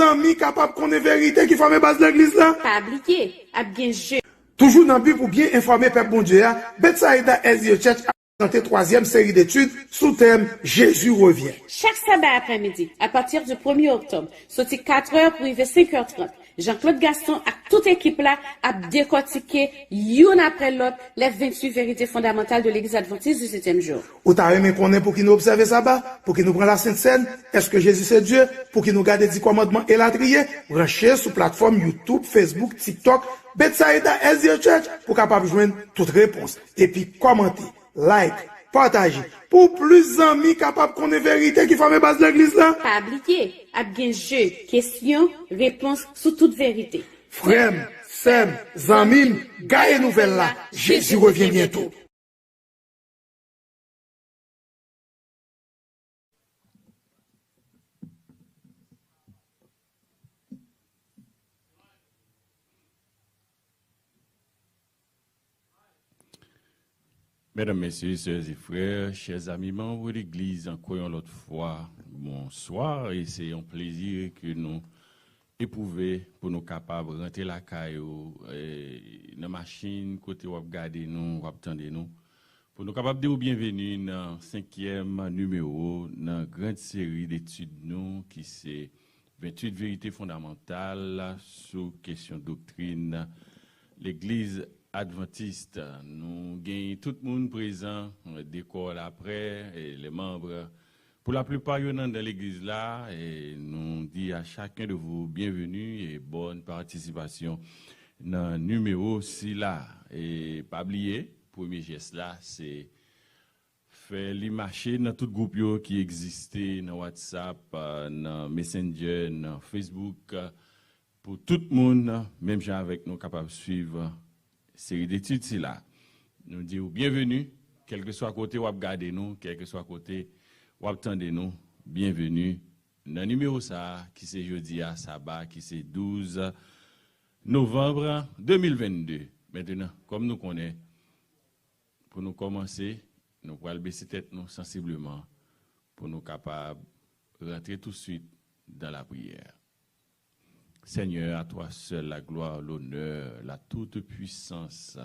amis capables qu'on ait vérité qui forme base de l'église là. Pas oublier, à bien jeu. Toujours dans le but pour bien informer peuple bon Dieu, Betsaïda SDO Church a présenté troisième série d'études sous thème Jésus revient. Chaque sabbat après-midi, à partir du 1er octobre, sorti 4h pour arriver 5h30, Jean-Claude Gaston a toute équipe là à décortiquer, une après l'autre, les 28 vérités fondamentales de l'église adventiste du 7e jour. Ou t'as aimé qu'on est pour qu'il nous observe ça bas, pour qu'il nous prenne la Sainte Seine, est-ce que Jésus c'est Dieu, pour qu'il nous garde les 10 commandements et la trier, brancher sur plateforme YouTube, Facebook, TikTok, Betsaïda SDO Church, pour capable joindre toute réponse. Et puis, commenter, like, partager. Pour plus d'amis capables qu'on ait vérité qui forme base de l'église là. Pas oublier, à bien jeu, questions, réponses sous toute vérité. Frère, sœurs, amis, gagne nouvelle là. Jésus revient bientôt. Mesdames, Messieurs, sœurs et frères, chers amis membres de l'Église, encore une autre fois, bonsoir, et c'est un plaisir que nous éprouvons pour nous capables de rentrer la caillou dans la machine, côté où regarder nous, où attendre nous, pour nous capables de vous bienvenue dans le 5e numéro, dans la grande série d'études nous, qui c'est 28 vérités fondamentales sur question doctrine, l'Église adventiste. Nous gagnons tout le monde présent, décor après, et les membres. Pour la plupart, ils sont dans l'église là, et nous disons à chacun de vous bienvenue et bonne participation dans le numéro 6 là. Et pas oublier, premier geste là, c'est faire les marcher dans tout groupe qui existait, dans WhatsApp, dans Messenger, dans Facebook, pour tout le monde, même gens avec nous capables de suivre série d'études c'est là. Nous disons bienvenue, quel que soit côté où regardez nous, quel que soit côté où attendez nous, bienvenue dans le numéro ça qui c'est jeudi à sabbat qui c'est 12 novembre 2022. Maintenant, comme nous connaissons, pour nous commencer, nous allons baisser tête nous sensiblement pour nous capables de rentrer tout de suite dans la prière. Seigneur, à toi seul la gloire, l'honneur, la toute puissance,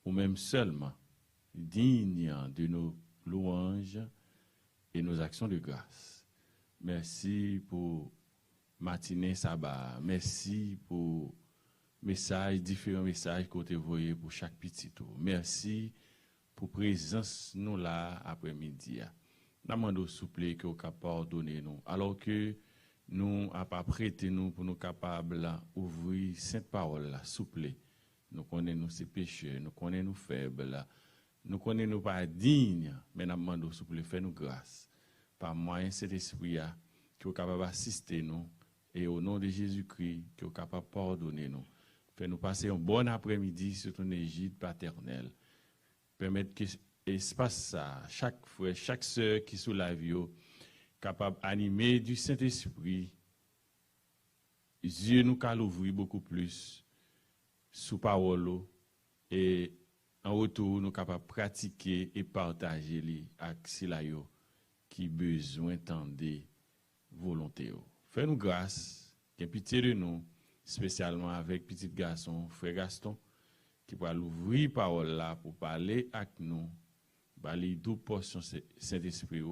ou même seulement digne de nos louanges et nos actions de grâce. Merci pour matinée sabbat. Merci pour différents messages que tu as envoyés pour chaque petit tour. Merci pour présence nous là après-midi. Nous demandons s'il vous plaît que vous pardonnez nous. Alors que nous n'avons pas prêté nous pour nous capables d'ouvrir cette parole s'il vous plaît. Nous connaissons nos péchés, nous connaissons nos faibles, nous connaissons nos pas dignes, mais nous demandons s'il vous plaît, fais-nous grâce. Par moyen de cet esprit qui est capable d'assister nous et au nom de Jésus-Christ qui est capable de pardonner nous. Fais-nous passer un bon après-midi sur ton égide paternelle. Permettre que l'espace ça, chaque frère, chaque sœur qui sous la vie, capable d'animer du Saint-Esprit, Dieu nous a ouvrir beaucoup plus sous parole et en retour nous capables de pratiquer et partager les actes qui besoin d'entendre volonté. Fais-nous grâce, qu'il y ait pitié de nous, spécialement avec petit garçon, frère Gaston, qui va ouvrir parole là pour parler avec nous, parler d'où portion Saint-Esprit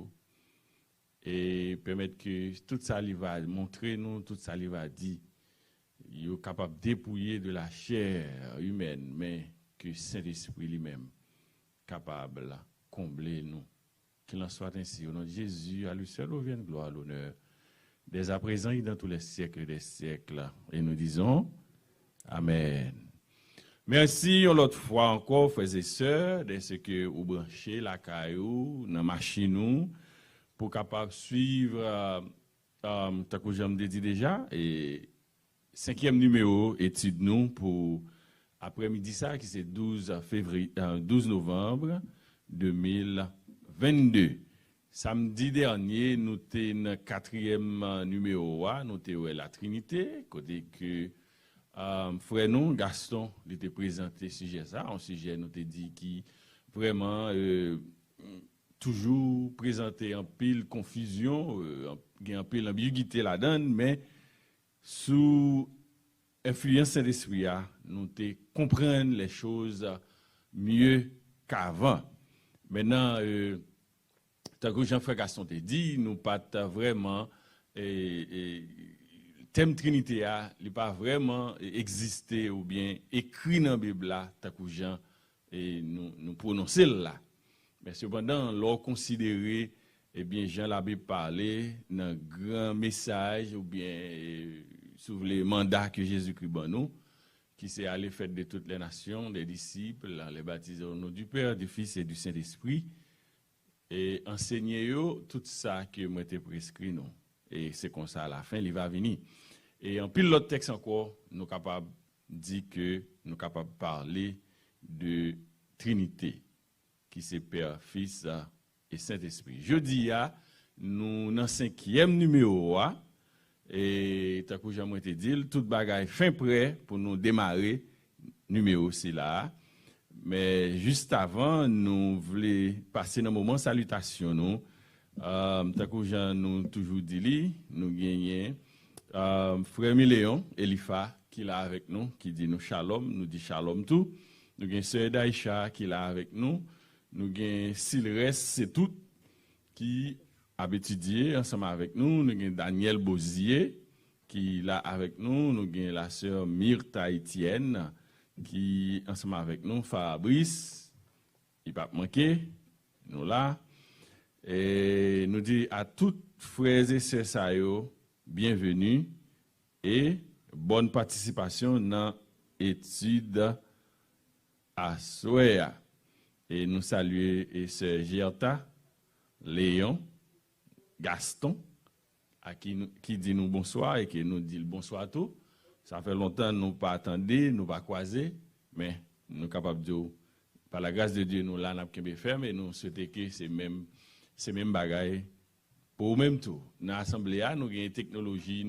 et permettre que tout ça lui va montrer nous, tout ça lui va dire, il est capable de dépouiller de la chair humaine, mais que Saint-Esprit lui-même capable de combler nous. Qu'il en soit ainsi. Au nom de Jésus, à lui seul revienne gloire, l'honneur, dès à présent et dans tous les siècles des siècles. Et nous disons, Amen. Merci l'autre fois encore, frères et sœurs, de ce que vous branchez la caillou, dans la machine, pour capable suivre, tant que je me dit déjà, et 5e numéro, étude nous pour après-midi ça, qui c'est 12 novembre 2022. Samedi dernier, nous étions dans le 4e numéro, nous étions la Trinité, côté que frère nous, Gaston, il était présenté sujet ça, un sujet nous te dit qui vraiment toujours présenté en pile confusion, en pile ambiguïté là-dedans, mais sous influence Saint-Esprit, nous comprenons les choses mieux qu'avant. Maintenant, tant que Jean-Frère Gaston te dit, nous pas vraiment thème Trinité il pas vraiment existé ou bien écrit dans la Bible là, tant que Jean et nous prononcer là. Mais cependant, l'on considérer bien Jean la Bible parler dans grand message ou bien sur les mandats que Jésus-Christ ban nous, qui c'est aller faire de toutes les nations, des disciples, les baptiser au nom du Père, du Fils et du Saint-Esprit, et enseigner eux tout ça que moi t'ai prescrit nous. Et c'est comme ça à la fin, il va venir. Et en pile l'autre texte encore, nous capables dire que nous capables parler de Trinité, qui c'est Père, Fils et Saint-Esprit. Jeudi, nous dans 5e numéro, et tant que j'aimerais te dire, tout bagaille fin prêt pour nous démarrer numéro c'est là. Mais juste avant, nous voulons passer un moment de salutation. Nous, tant que nous toujours dit, nous gagnons frère Miléon, Elifa, qui est là avec nous, qui dit nous shalom, nous dit shalom tout. Nous avons sœur Daïcha qui est là avec nous. Nous avons Silres, c'est tout, qui a étudié ensemble avec nous. Nous avons Daniel Bozier qui est là avec nous. Nous avons la sœur Myrta Etienne qui est ensemble avec nous. Fabrice, il va pas manquer, nous là. Et nous disons à tous frères et sœurs, bienvenue et bonne participation dans l'étude à Soya. Et nous saluons et sœur Gerta, Léon, Gaston, à qui dit nous bonsoir et qui nous dit le bonsoir à tous. Ça fait longtemps nous pas attendé, nous pas croisé, mais nous sommes capables de dire, par la grâce de Dieu, nous là, nous avons fait, mais nous souhaitons que c'est même bagaille pour même tout. Dans l'Assemblée, nous avons une technologie,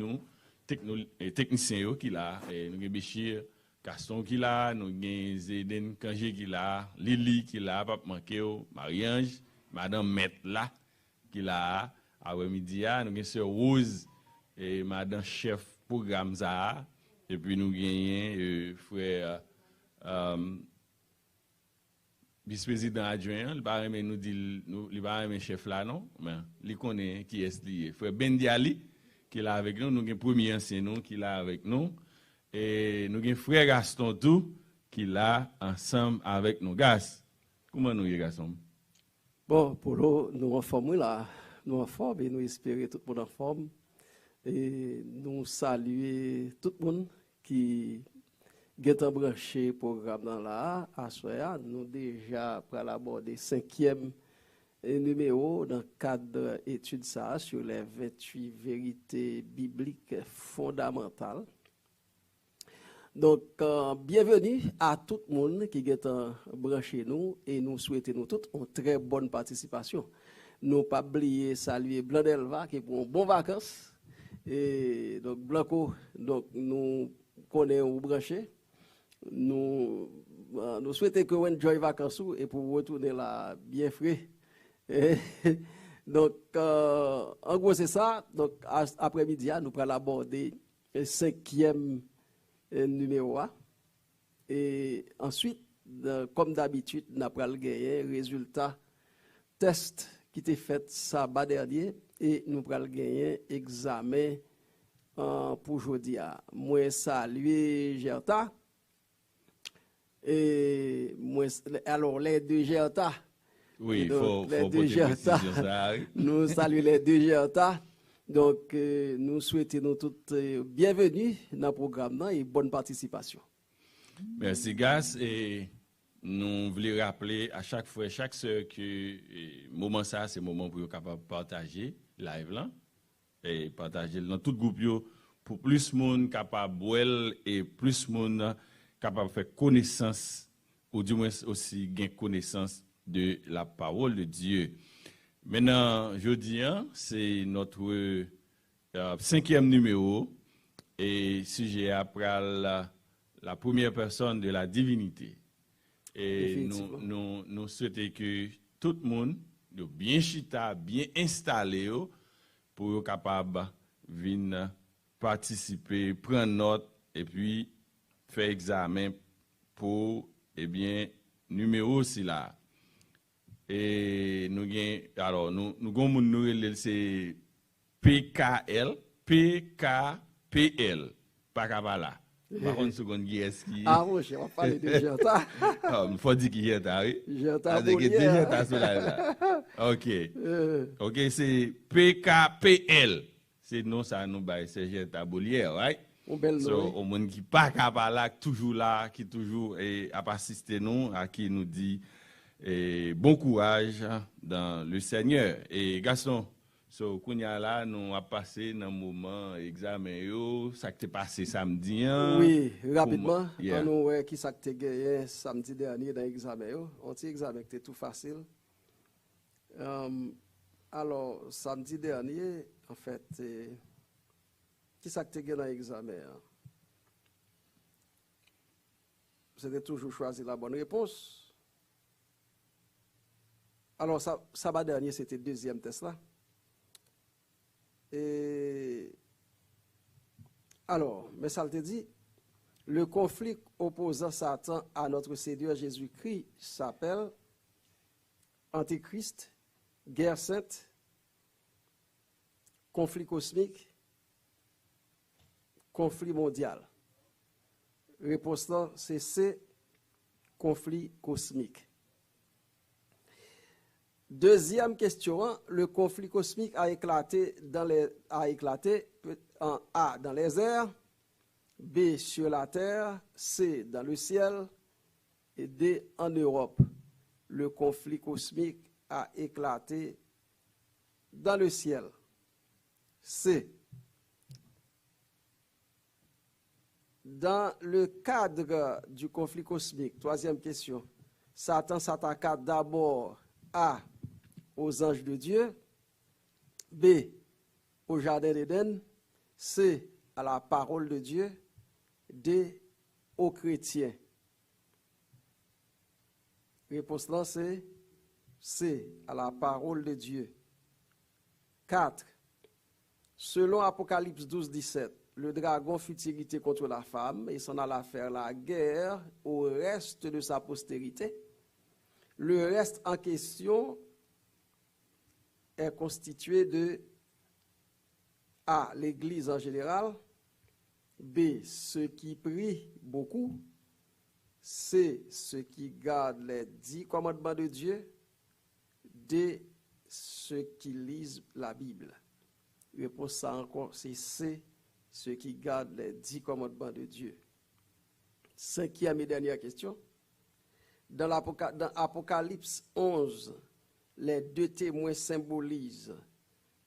techniciens qui là, nous avons Béchir, Gaston qui là, nous avons Zéden Kangé qui là, Lili qui là, Pape Manqueo, Marie-Ange, Madame Met là, qui là, à midi, nous avons Sœur Rose et Madame Chef Programme Zaha, et puis nous avons frère vice-président adjoint, il va nous dit, il va aimer chef là, non? Mais il connaît qui est lié. Frère Ben Diali, qui est là avec nous, nous avons premier ancien nous qui est là avec nous. Et nous avons frère Gaston tout, qui est là ensemble avec nous. Gas, comment nous y Gaston? Bon, pour nous en forme là, nous en forme et nous espérons tout le monde en forme. Et nous saluer tout le monde qui est branché programme dans la à nous déjà pour l'aborder 5e numéro dans le cadre d'études ça sur les 28 vérités bibliques fondamentales. Donc, bienvenue à tout le monde qui est branché nous et nous souhaitons nous toutes une très bonne participation. Nous pas oublier saluer Blanc d'Elva qui est pour une bonne vacances. Et donc, Blanco, donc nous connaissons branché. Nous souhaitons que vous enjoyez les vacances et pour retourner là bien frais. Donc, en gros, c'est ça. Donc, après-midi, nous allons aborder le 5e numéro A. Et ensuite, comme d'habitude, nous allons gagner résultat test qui était fait samedi dernier et nous allons gagner examen pour aujourd'hui. Moi, saluer Gerta. Et moi, alors, les deux Gerta. Oui, il donc, faut les deux Gerta. Nous saluons les deux Gerta. Donc, nous souhaitons nous toutes bienvenue dans le programme et bonne participation. Merci, Gas. Et nous voulons rappeler à chaque fois, chaque soeur que moment ça, c'est le moment pour être capable de partager live là et partager dans tout groupe pour plus de monde capable de boire et plus de monde capable de faire connaissance ou du moins aussi gagner connaissance de la parole de Dieu. Maintenant, jeudi, c'est notre 5e numéro et sujet après la première personne de la divinité. Et nous souhaitons que tout le monde soit bien chita, bien installé pour être capable de venir participer, prendre note et puis faire examen pour, eh bien, numéro aussi là. Et nous gain alors nous avons nous c'est PKL, pas Kabala. Par contre, seconde qui est-ce qui Ah, mon cher, on va parler de Genta. il faut dire qui est là, oui. Genta là. OK. OK, c'est PKPL. C'est non ça nous bail c'est Genta Bolière, right? Au monde qui pas Kabala toujours là, qui toujours a assisté nous, à qui nous dit bon courage dans le Seigneur. Et Gaston, kounya là nous a passé dans moment examen yo, ça qui passé samedi. Oui, rapidement, on nous voit qui ça qui gagné samedi dernier dans l'examen yo. On petit examen qui était tout facile. Alors samedi dernier, en fait, qui ça qui gagné dans l'examen? C'était toujours choisir la bonne réponse. Alors, samedi dernier, c'était le deuxième test là. Et alors, mais ça te dit, le conflit opposant Satan à notre Seigneur Jésus-Christ s'appelle Antichrist, guerre sainte, conflit cosmique, conflit mondial. Réponse là, c'est C, conflit cosmique. Deuxième question, le conflit cosmique a éclaté en A dans les airs, B sur la terre, C dans le ciel et D en Europe. Le conflit cosmique a éclaté dans le ciel. C. Dans le cadre du conflit cosmique, troisième question, Satan s'attaqua d'abord A. aux anges de Dieu, B. au jardin d'Éden, C. à la parole de Dieu, D. aux chrétiens. Réponse là, c'est C. à la parole de Dieu. 4. Selon Apocalypse 12, 17, le dragon fut irrité contre la femme et s'en alla faire la guerre au reste de sa postérité. Le reste en question est constitué de A. l'Église en général, B. ceux qui prient beaucoup, C. ceux qui gardent les 10 commandements de Dieu, D. ceux qui lisent la Bible. Réponse ça encore, c'est C. ceux qui gardent les 10 commandements de Dieu. Cinquième et dernière question. Dans Apocalypse 11, les deux témoins symbolisent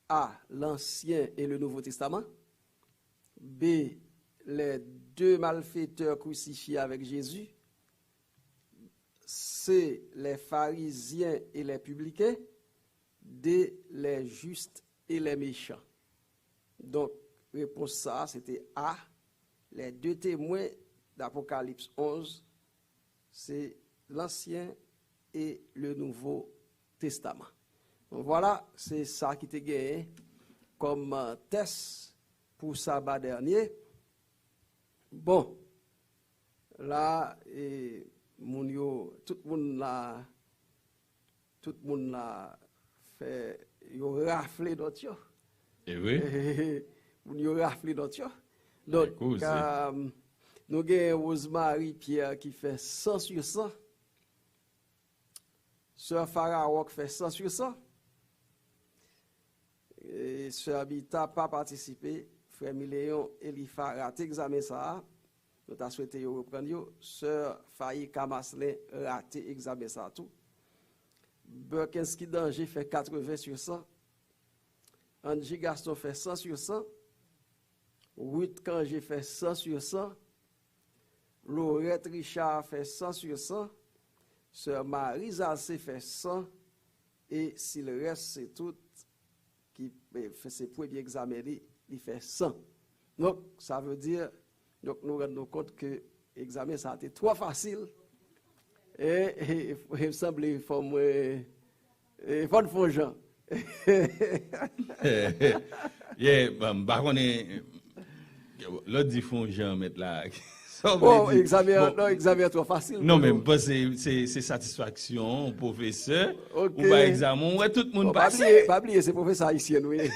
A. l'Ancien et le Nouveau Testament, B. les deux malfaiteurs crucifiés avec Jésus, C. les pharisiens et les publicains, D. les justes et les méchants. Donc, réponse ça, c'était A. Les deux témoins d'Apocalypse 11, c'est l'Ancien et le Nouveau Testament. Donc voilà, c'est ça qui était gagné comme test pour sabbat dernier. Bon, là, tout le monde l'a fait, yo raflé d'autres yo. Et oui. Moun yo raflé d'autres yo. Donc, nous avons Rosemary Pierre qui fait 100 sur 100. Sœur Farah qui fait 100 sur 100. Et Sœur Abita n'a pas participé. Frère Miléon Elifa a raté l'examen ça. Nous avons souhaité reprendre. Sœur Faye Kamaslin a raté l'examen ça tout. Burkinski Danger fait 80 sur 100. Angie Gaston fait 100 sur 100. Ruth Kangé fait 100 sur 100. Laurette Richard fait 100 sur 100. Sœur Marie Zalcé fait 100. Et si le reste, c'est tout qui fait ses premiers examens, il fait 100. Donc, ça veut dire, donc nous rendons compte que l'examen, ça a été trop facile. Et il me semble qu'il faut bonne fonction. Yeah, bah, on est L'autre dit font Jean mettre là. Bon, examen trop facile. Non, mais c'est satisfaction, professeur. Ok. Ou par examen, ouais, tout le monde passe. Pas oublier, c'est professeur haïtien, oui.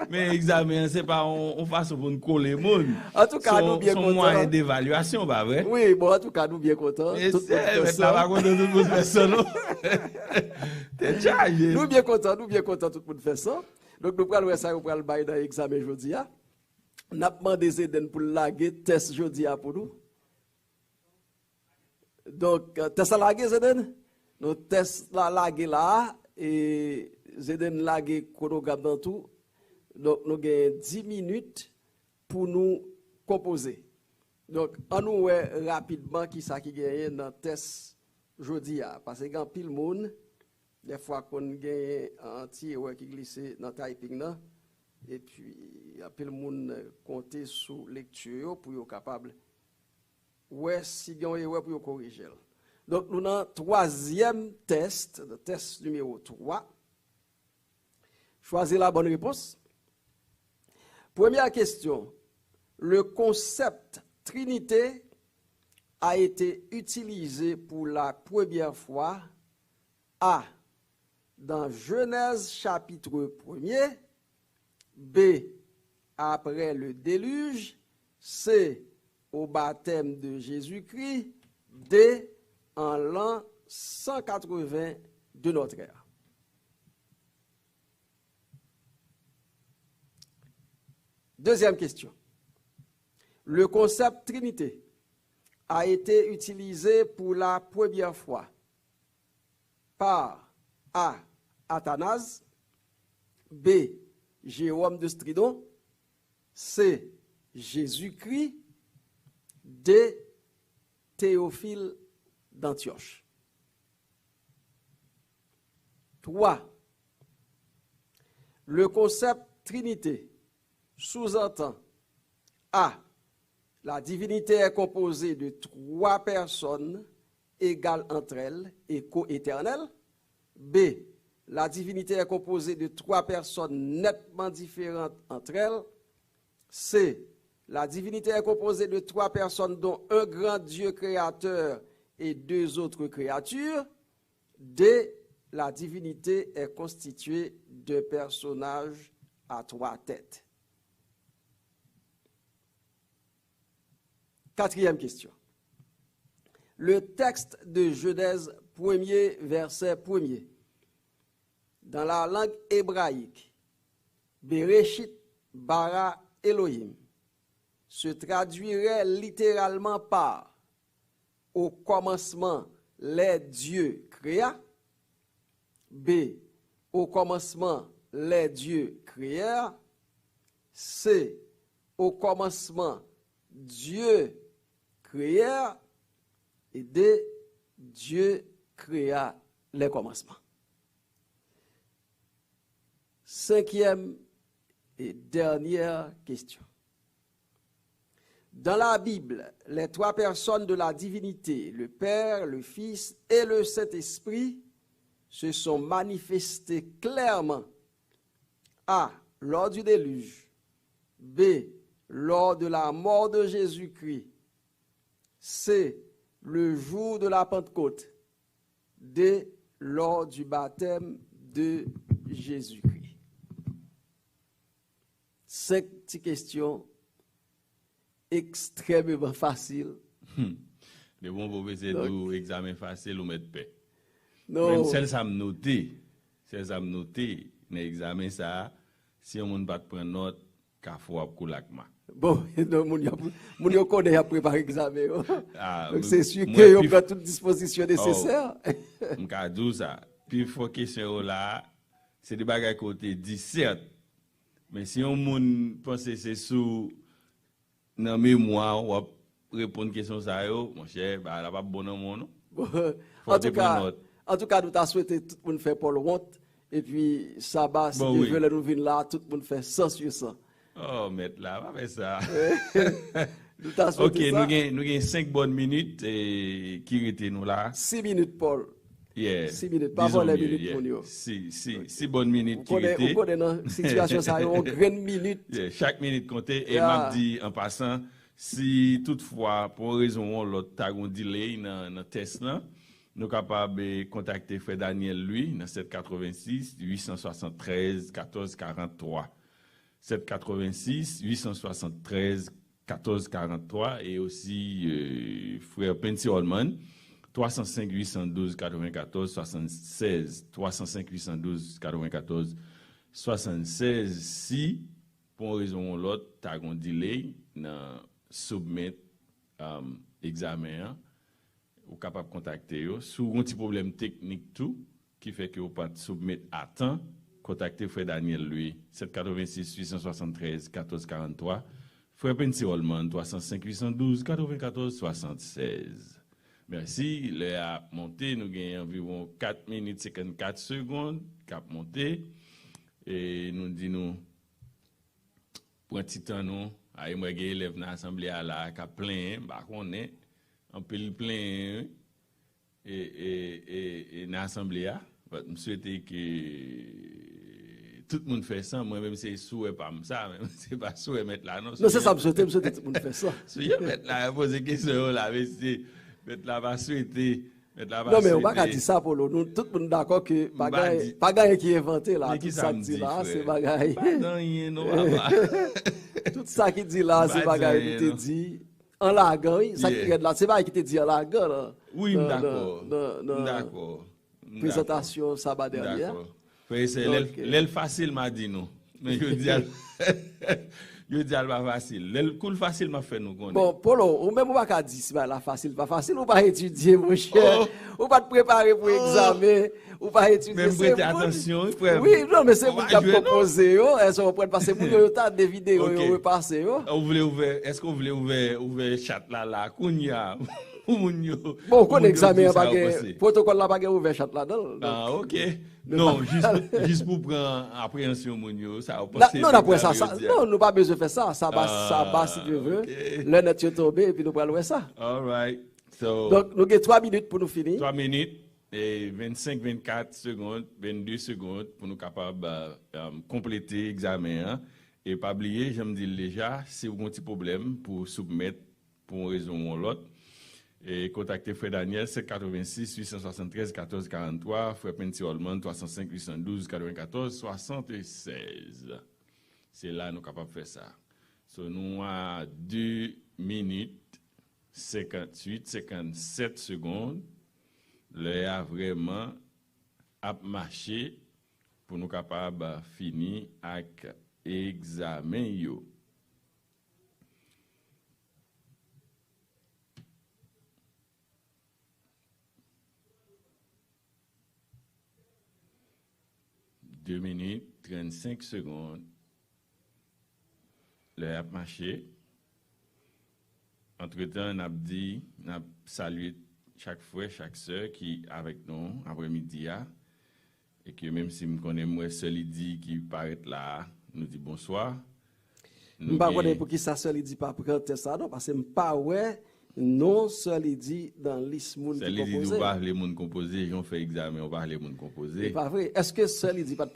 Mais examen, c'est pas on façon pour nous coller le monde. En tout cas, nous bien contents. contents. Moyen d'évaluation, pas vrai? Oui, bon, en tout cas, nous bien contents. Mais Tout le monde fait c'est, ça. pas contre tout le monde fait ça, non? T'es chargé. Nous bien contents, tout le monde fait ça. Donc, nous prenons ça, nous prenons le bail dans l'examen aujourd'hui. Nous avons demandé Zeden pour laguer test aujourd'hui pour nous. Donc, test à laguer, Zeden? Nous test la laguer là, et Zeden laguer chronogramme dans tout. Donc, nous avons 10 minutes pour nous composer. Donc, on nous voit rapidement qui ça qui gagne dans le test aujourd'hui. Parce qu'il y a pile de monde, des fois qu'on gagne un petit qui glisse dans le typing là. Et puis, il y a plein de monde compter sur lecture pour être capable. Ouais, si il y a un erreur pour corriger. Donc, nous avons un troisième test, le test numéro 3. Choisissez la bonne réponse. Première question. Le concept Trinité a été utilisé pour la première fois A. Dans Genèse chapitre 1er. B. Après le déluge. C. Au baptême de Jésus-Christ. D. En l'an 180 de notre ère. Deuxième question. Le concept Trinité a été utilisé pour la première fois par A. Athanase. B. Jérôme de Stridon. C. Jésus-Christ. D. Théophile d'Antioche. 3. Le concept Trinité sous-entend A. La divinité est composée de 3 personnes égales entre elles et co-éternelles. B. La divinité est composée de 3 personnes nettement différentes entre elles. C. La divinité est composée de 3 personnes dont un grand Dieu créateur et 2 autres créatures. D. La divinité est constituée de personnages à 3 têtes. 4e question. Le texte de Genèse 1er, verset 1er. Dans la langue hébraïque, Bereshit bara Elohim se traduirait littéralement par au commencement les dieux créa. B. Au commencement les dieux créèrent. C. Au commencement Dieu créèrent. Et D. Dieu créa les commencements. 5e et dernière question. Dans la Bible, les 3 personnes de la divinité, le Père, le Fils et le Saint-Esprit, se sont manifestées clairement. A. Lors du déluge. B. Lors de la mort de Jésus-Christ. C. Le jour de la Pentecôte. D. Lors du baptême de Jésus-Christ. 5 petites questions extrêmement faciles. Les bons professeurs d'où examen facile ou mettre paix. Non. Même celle ça me noter, dans l'examen ça, si on ne pas prendre note, qu'à faut koulakma. Bon, mon yo connaît à préparer l'examen. Donc c'est sûr moi, que on prend toute disposition nécessaire. M'ka dou ça. Puis faut question là, c'est des bagages côté 17. Mais si on moun pense c'est sous dans mémoire ou répondre question ça yo, mon cher, bah là pas bon non non. En tout cas, nous t'a souhaité tout le monde faire pour le honte et puis ça va si bon, Dieu veut nous venir là, tout le monde fait 100 sur 100. Oh, maître là, pas faire ça. Nous t'a souhaité OK, ça. nous avons 5 bonnes minutes et qui était nous là. 6 minutes Paul. Yeah. 6 minutes, pas Disons pour les mieux, minutes yeah. pour nous. Si bonnes minutes qui Vous étaient. connaissez dans la situation, ça a une grande minute. Yeah, chaque minute comptait. Et Yeah. m'a dit en passant, si toutefois, pour une raison ou l'autre, tu as un delay dans le test là, nous sommes capables de contacter Frère Daniel, lui, dans 786 873 14 43. 786 873 14 43 et aussi Frère Penty Holman, 305 812 94 76. 305 812 94 76. Si, pour une raison ou l'autre, tu as un delay dans submettre examen, ou capable de contacter eux. Sous un petit problème technique tout, qui fait que vous pas soumettre à temps, contactez Frère Daniel, lui, 786 873 14 43. Frère Penty Holman, 305 812 94 76. Merci. Le a monté, nous avons environ 4 minutes 54 secondes, cap monté. Et nous disons, pour un petit temps, nous, à moi, j'ai élève dans l'assemblée à la, qui a plein, bah, on est, on peut le plein, et dans l'assemblée, je souhaite que tout le monde fait ça, moi-même, c'est souhait pas ça, même, c'est pas souhait mettre là, non. Non, c'est ça, je souhaite tout le monde fait ça. Si je mettre là, poser question là, mais c'est, mettre là, va souhaiter. Non, mais on va pas dire ça pour nous. Tout le monde d'accord que pas gagne qui est inventé là. Tout ça qui dit là, c'est bagaille. Tout ça qui dit là, c'est bagaille qui te dit en laguant. Ça qui est là, c'est pas qui te dit en laguant là. Oui, d'accord. D'accord. Présentation sabbat dernière. C'est l'aile facile m'a dit non. Mais je dis je dis pas facile. Le cool facile m'a fait nous connaître. Bon, Polo, ou même ou pas dire c'est la facile, pas facile, ou pas étudier mon cher, ou pas te préparer pour examen, ou pas étudier. Même prêter attention, oui, non, mais c'est vous qui avez proposé yo, est-ce qu'on peut passer pour yo tas des vidéos yo repasser yo. Vous voulez ouvrir, est-ce que vous voulez ouvrir chat là kounya? Bon, qu'on examine pas que protocole là pas que ouvert chat là dedans. Ah, OK. Non, juste pour prendre appréhension mon ça non, après ça non, nous pas besoin de faire ça, ça bas si tu veux. Le net est tombé et puis nous prenons ça. All right. So donc nous avons 3 minutes pour nous finir. 3 minutes et 25 24 secondes, 22 secondes pour nous capables compléter l'examen et pas oublier, je me dis déjà, si vous avez un petit problème pour soumettre pour une raison ou l'autre. Et contactez Frère Daniel, 786 873 14 43, Frère Penty Holman, 305 812 94 76. C'est là que nous sommes capables de faire ça. So, nous avons 2 minutes 58, 57 secondes. Là, a vraiment à marcher pour nous capables de finir avec l'examen. 2 minutes, 35 secondes. Le a marché. Entre-temps, on a dit, on a salué chaque frère, chaque soeur qui est avec nous après-midi. Et que même si nous connaissons moi seul dit qui paraît là, nous dit bonsoir. Je ne sais pas pour qui ça seul dit pas pour ça, non, parce que je ne sais pas ouais. Non, ça les dit dans liste moun qui composé. Ça les dit on parle les moun composé, on fait examen, on parle les moun composé. C'est pas vrai. Est-ce que ça les dit pas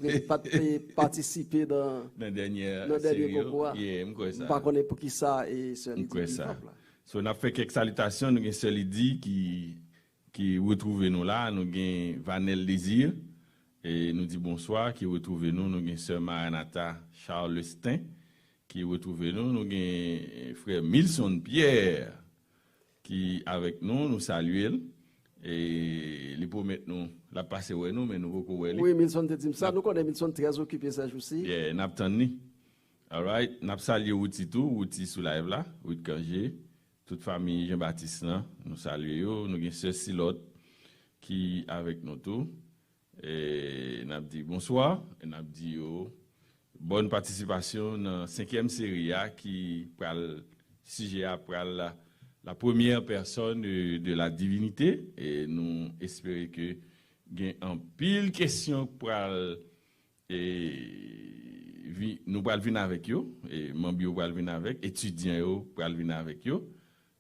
participer dans dernière concours? Yeah, m'crois ça. Pas connaît pour qui ça et ça les dit. Ça. So on a fait quelques salutations, nous avons celui dit qui retrouve nous là, nous avons Vanel Désir et nous dit bonsoir qui retrouve nous avons sœur Maranatha Charles Stein qui retrouve nous avons frère Milson Pierre qui avec nous saluons et les promettent nous la passer ouais nous mais nous beaucoup ouais. Oui, Milson te dit ça, nous connaissons Milson très occupé ça aussi. Yeah, n'a attendni. All right, n'a salué outil tout, outil sous live là, outil Kangé, toute famille Jean-Baptiste là, nous saluons, nous avons ceci l'autre qui avec nous tout et n'a dit bonsoir et n'a dit bonne participation dans 5e série qui pral sujet après la première personne de la divinité et nous espérons que gain en pile question pour nous pour venir avec eux et membres pour venir avec étudiants pour venir avec eux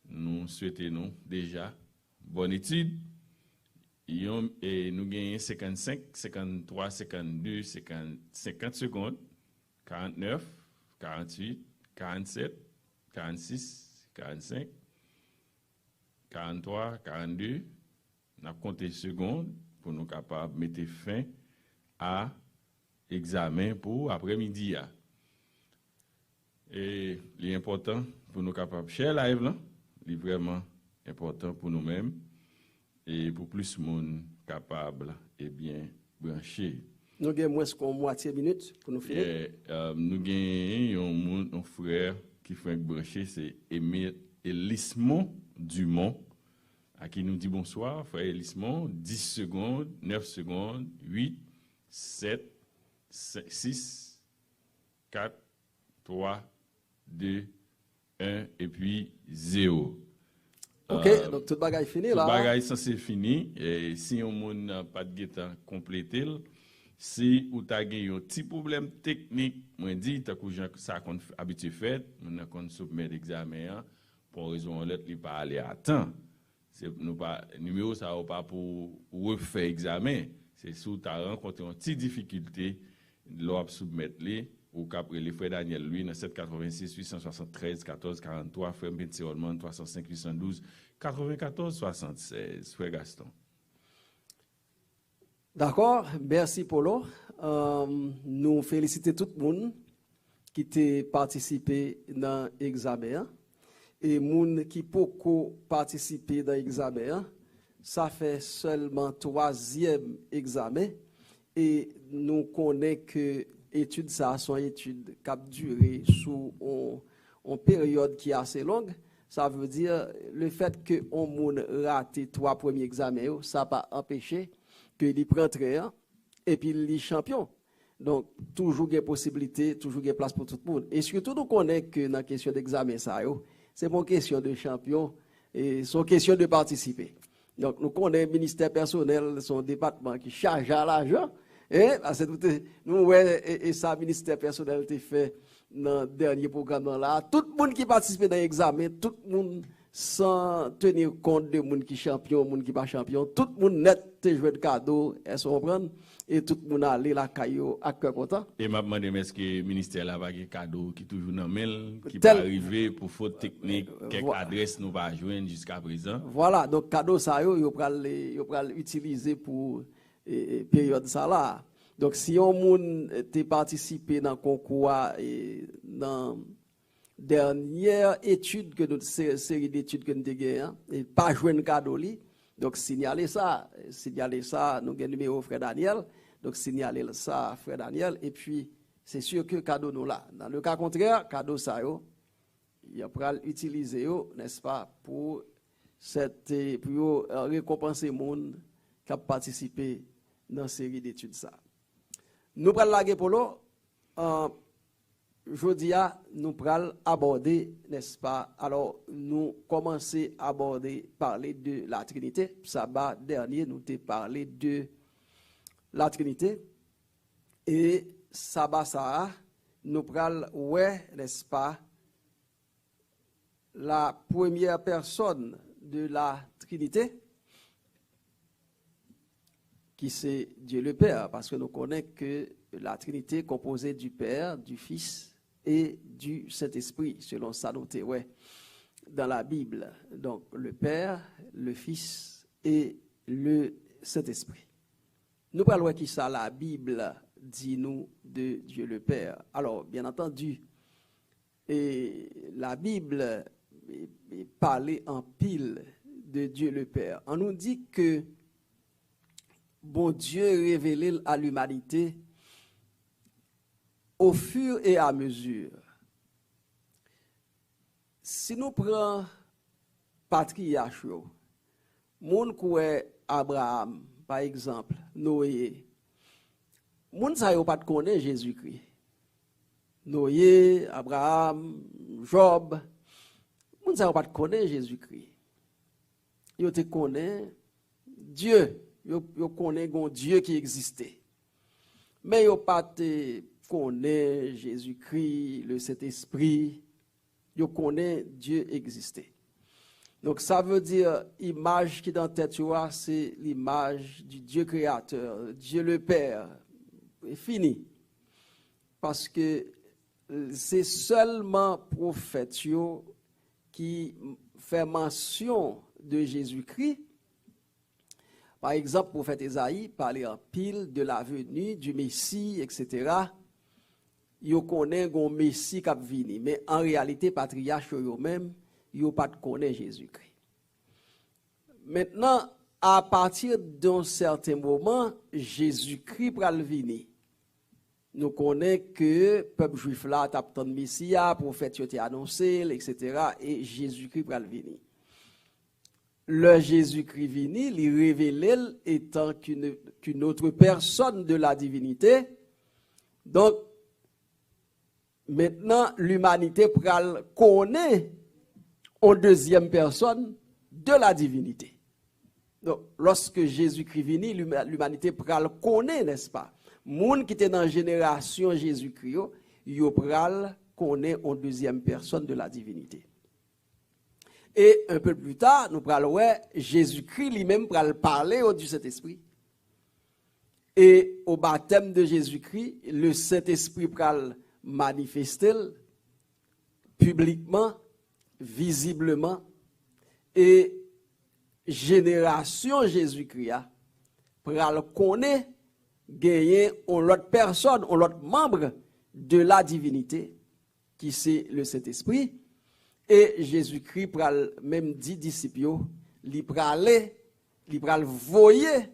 nous souhaitons déjà bonne étude Et nous gagnons 55, 53, 52, 50 secondes, 49, 48, 47, 46, 45, 43, 42. On a compté secondes pour nous capables de mettre fin à l'examen pour après-midi. Et l'important pour nous capables de faire live là, c'est vraiment important pour nous-mêmes et pour plus de monde capable et bien branché. Nous avons moins qu'une moitié minute pour nous finir. Nous avons un frère qui fait branché, c'est Elismon Dumont, à qui nous dit bonsoir, frère Elismon, 10 secondes, 9 secondes, 8, 7, 6, 4, 3, 2, 1, et puis 0. Ok, donc tout bagage fini là. Tout bagage c'est fini. Et si on n'a pas de temps complété, si ou t'as gagné un petit problème technique, moi dit t'as que ça qu'on habitué fait, on a qu'on soumettre l'examen pour raison l'autre il pas aller à temps. C'est nous pas numéro ça ou pas pour refaire examen, c'est sous t'as rencontré une petite difficulté, l'on soumettre les ou qu'après les frères Daniel lui dans 786 873 14 43 frère Benty Holman 305 812 94 76 frère Gaston. D'accord, merci Polo. Nous félicitons tout le monde qui a participé dans l'examen. Et les gens qui n'ont pas participé dans l'examen, ça fait seulement 3e examen. Et nous connaissons que l'étude, ça sont études qui ont duré sous une période qui est assez longue. Ça veut dire le fait que on rate 3 premiers examens, ça n'a pas empêché que il prend très et puis il est champion. Donc, toujours il y a possibilité, toujours il y a place pour tout le monde. Et surtout, nous connaissons que dans la question d'examen, c'est pas une question de champion, et c'est une question de participer. Donc, nous connaissons le ministère personnel, son département qui charge à l'argent. Et nous, et ça, le ministère personnel a fait dans le dernier programme là. Tout le monde qui participe dans l'examen, tout le monde sans tenir compte de monde qui champion, monde qui pas champion, tout le monde net te jouer de cadeau, est-ce qu'on comprend? Et tout le monde aller la caillou à cœur content. Et m'a demandé est-ce que le ministère là va un cadeau qui toujours dans mail qui peut arriver pour faute technique, quelques adresses nous va joindre jusqu'à présent. Voilà, donc cadeau ça yo pral utiliser pour période ça là. Donc si on moun te participé dans concours dans dernière étude que notre série d'études que nous avons et pas jouer un cadeau li, donc signaler ça, nous avons numéro frère Daniel, donc signaler ça frère Daniel et puis c'est sûr que cadeau nous là. Dans le cas contraire, cadeau ça yo, il va utiliser n'est-ce pas pour récompenser monde qui a participé dans série d'études ça. Nous prenons la polo. Jeudi, nous allons aborder, n'est-ce pas? Alors, nous commençons à aborder, parler de la Trinité. Sabbat dernier, nous avons parlé de la Trinité. Et sabbat ça, nous allons, n'est-ce pas? La première personne de la Trinité, qui c'est Dieu le Père, parce que nous connaissons que la Trinité est composée du Père, du Fils et du Saint-Esprit, selon ça noté dans la Bible. Donc le Père, le Fils et le Saint-Esprit. Nous parlons qui ça la Bible dit nous de Dieu le Père. Alors bien entendu, et la Bible parle en pile de Dieu le Père. On nous dit que bon Dieu révélé à l'humanité au fur et à mesure. Si nous prenons patriarche, moun kouè Abraham, par exemple, Noé, moun sa yo pas connaît Jésus-Christ. Noé, Abraham, Job, moun sa yo pas connaît Jésus-Christ. Yo te connaît Dieu. Yo connaît un Dieu qui existait. Mais yo pas te connaît Jésus-Christ, le Saint-Esprit. Yo connaît Dieu existait. Donc ça veut dire, image qui est dans la tête, tu vois, c'est l'image du Dieu créateur, Dieu le Père. C'est fini. Parce que c'est seulement prophète qui fait mention de Jésus-Christ. Par exemple, le prophète Ésaïe parlait en pile de la venue du Messie, etc. Ils connaissent un Messie qui va venir. Mais en réalité, les patriarches eux-mêmes, ils ne connaissent pas Jésus-Christ. Maintenant, à partir d'un certain moment, Jésus-Christ va venir. Nous connaissons que le peuple juif là a attendu le Messie, le prophète a été annoncé, etc. Et Jésus-Christ va venir. Le Jésus-Christ venu, il révèle étant qu'une autre personne de la divinité. Donc, maintenant, l'humanité connaît en deuxième personne de la divinité. Donc, lorsque Jésus-Christ venu, l'humanité connaît, n'est-ce pas? Moun qui était dans la génération Jésus-Christ, yo connaît en deuxième personne de la divinité. Et un peu plus tard, nous parlons Jésus-Christ lui-même parler au du Saint-Esprit. Et au baptême de Jésus-Christ, le Saint-Esprit pral manifester publiquement, visiblement, et génération Jésus-Christ pral connaître gagner on l'autre personne, on l'autre membre de la divinité qui c'est le Saint-Esprit. Et Jésus-Christ pral même dit disciples, il pral voyer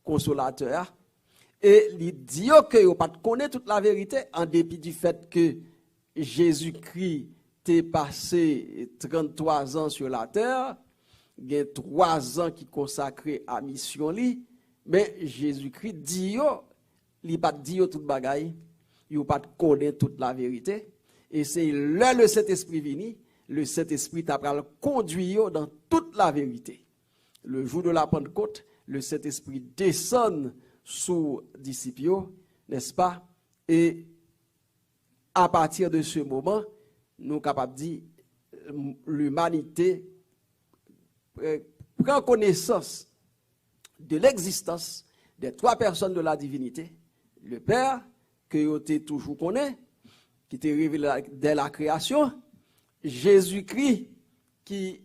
consolateur et il dit que vous pas connaître toute la vérité en dépit du fait que Jésus-Christ t'est passé 33 ans sur la terre, il y a 3 ans qui consacré à mission li, mais Jésus-Christ dit il pas dit toute bagaille, il pas connaître toute la vérité et c'est là le Saint-Esprit vini. Le Saint-Esprit t'a conduit dans toute la vérité. Le jour de la Pentecôte, le Saint-Esprit descend sous disciples, n'est-ce pas? Et à partir de ce moment, nous sommes capables de dire l'humanité prend connaissance de l'existence des 3 personnes de la divinité. Le Père, que vous avez toujours connu, qui était révélé dès la création. Jésus-Christ qui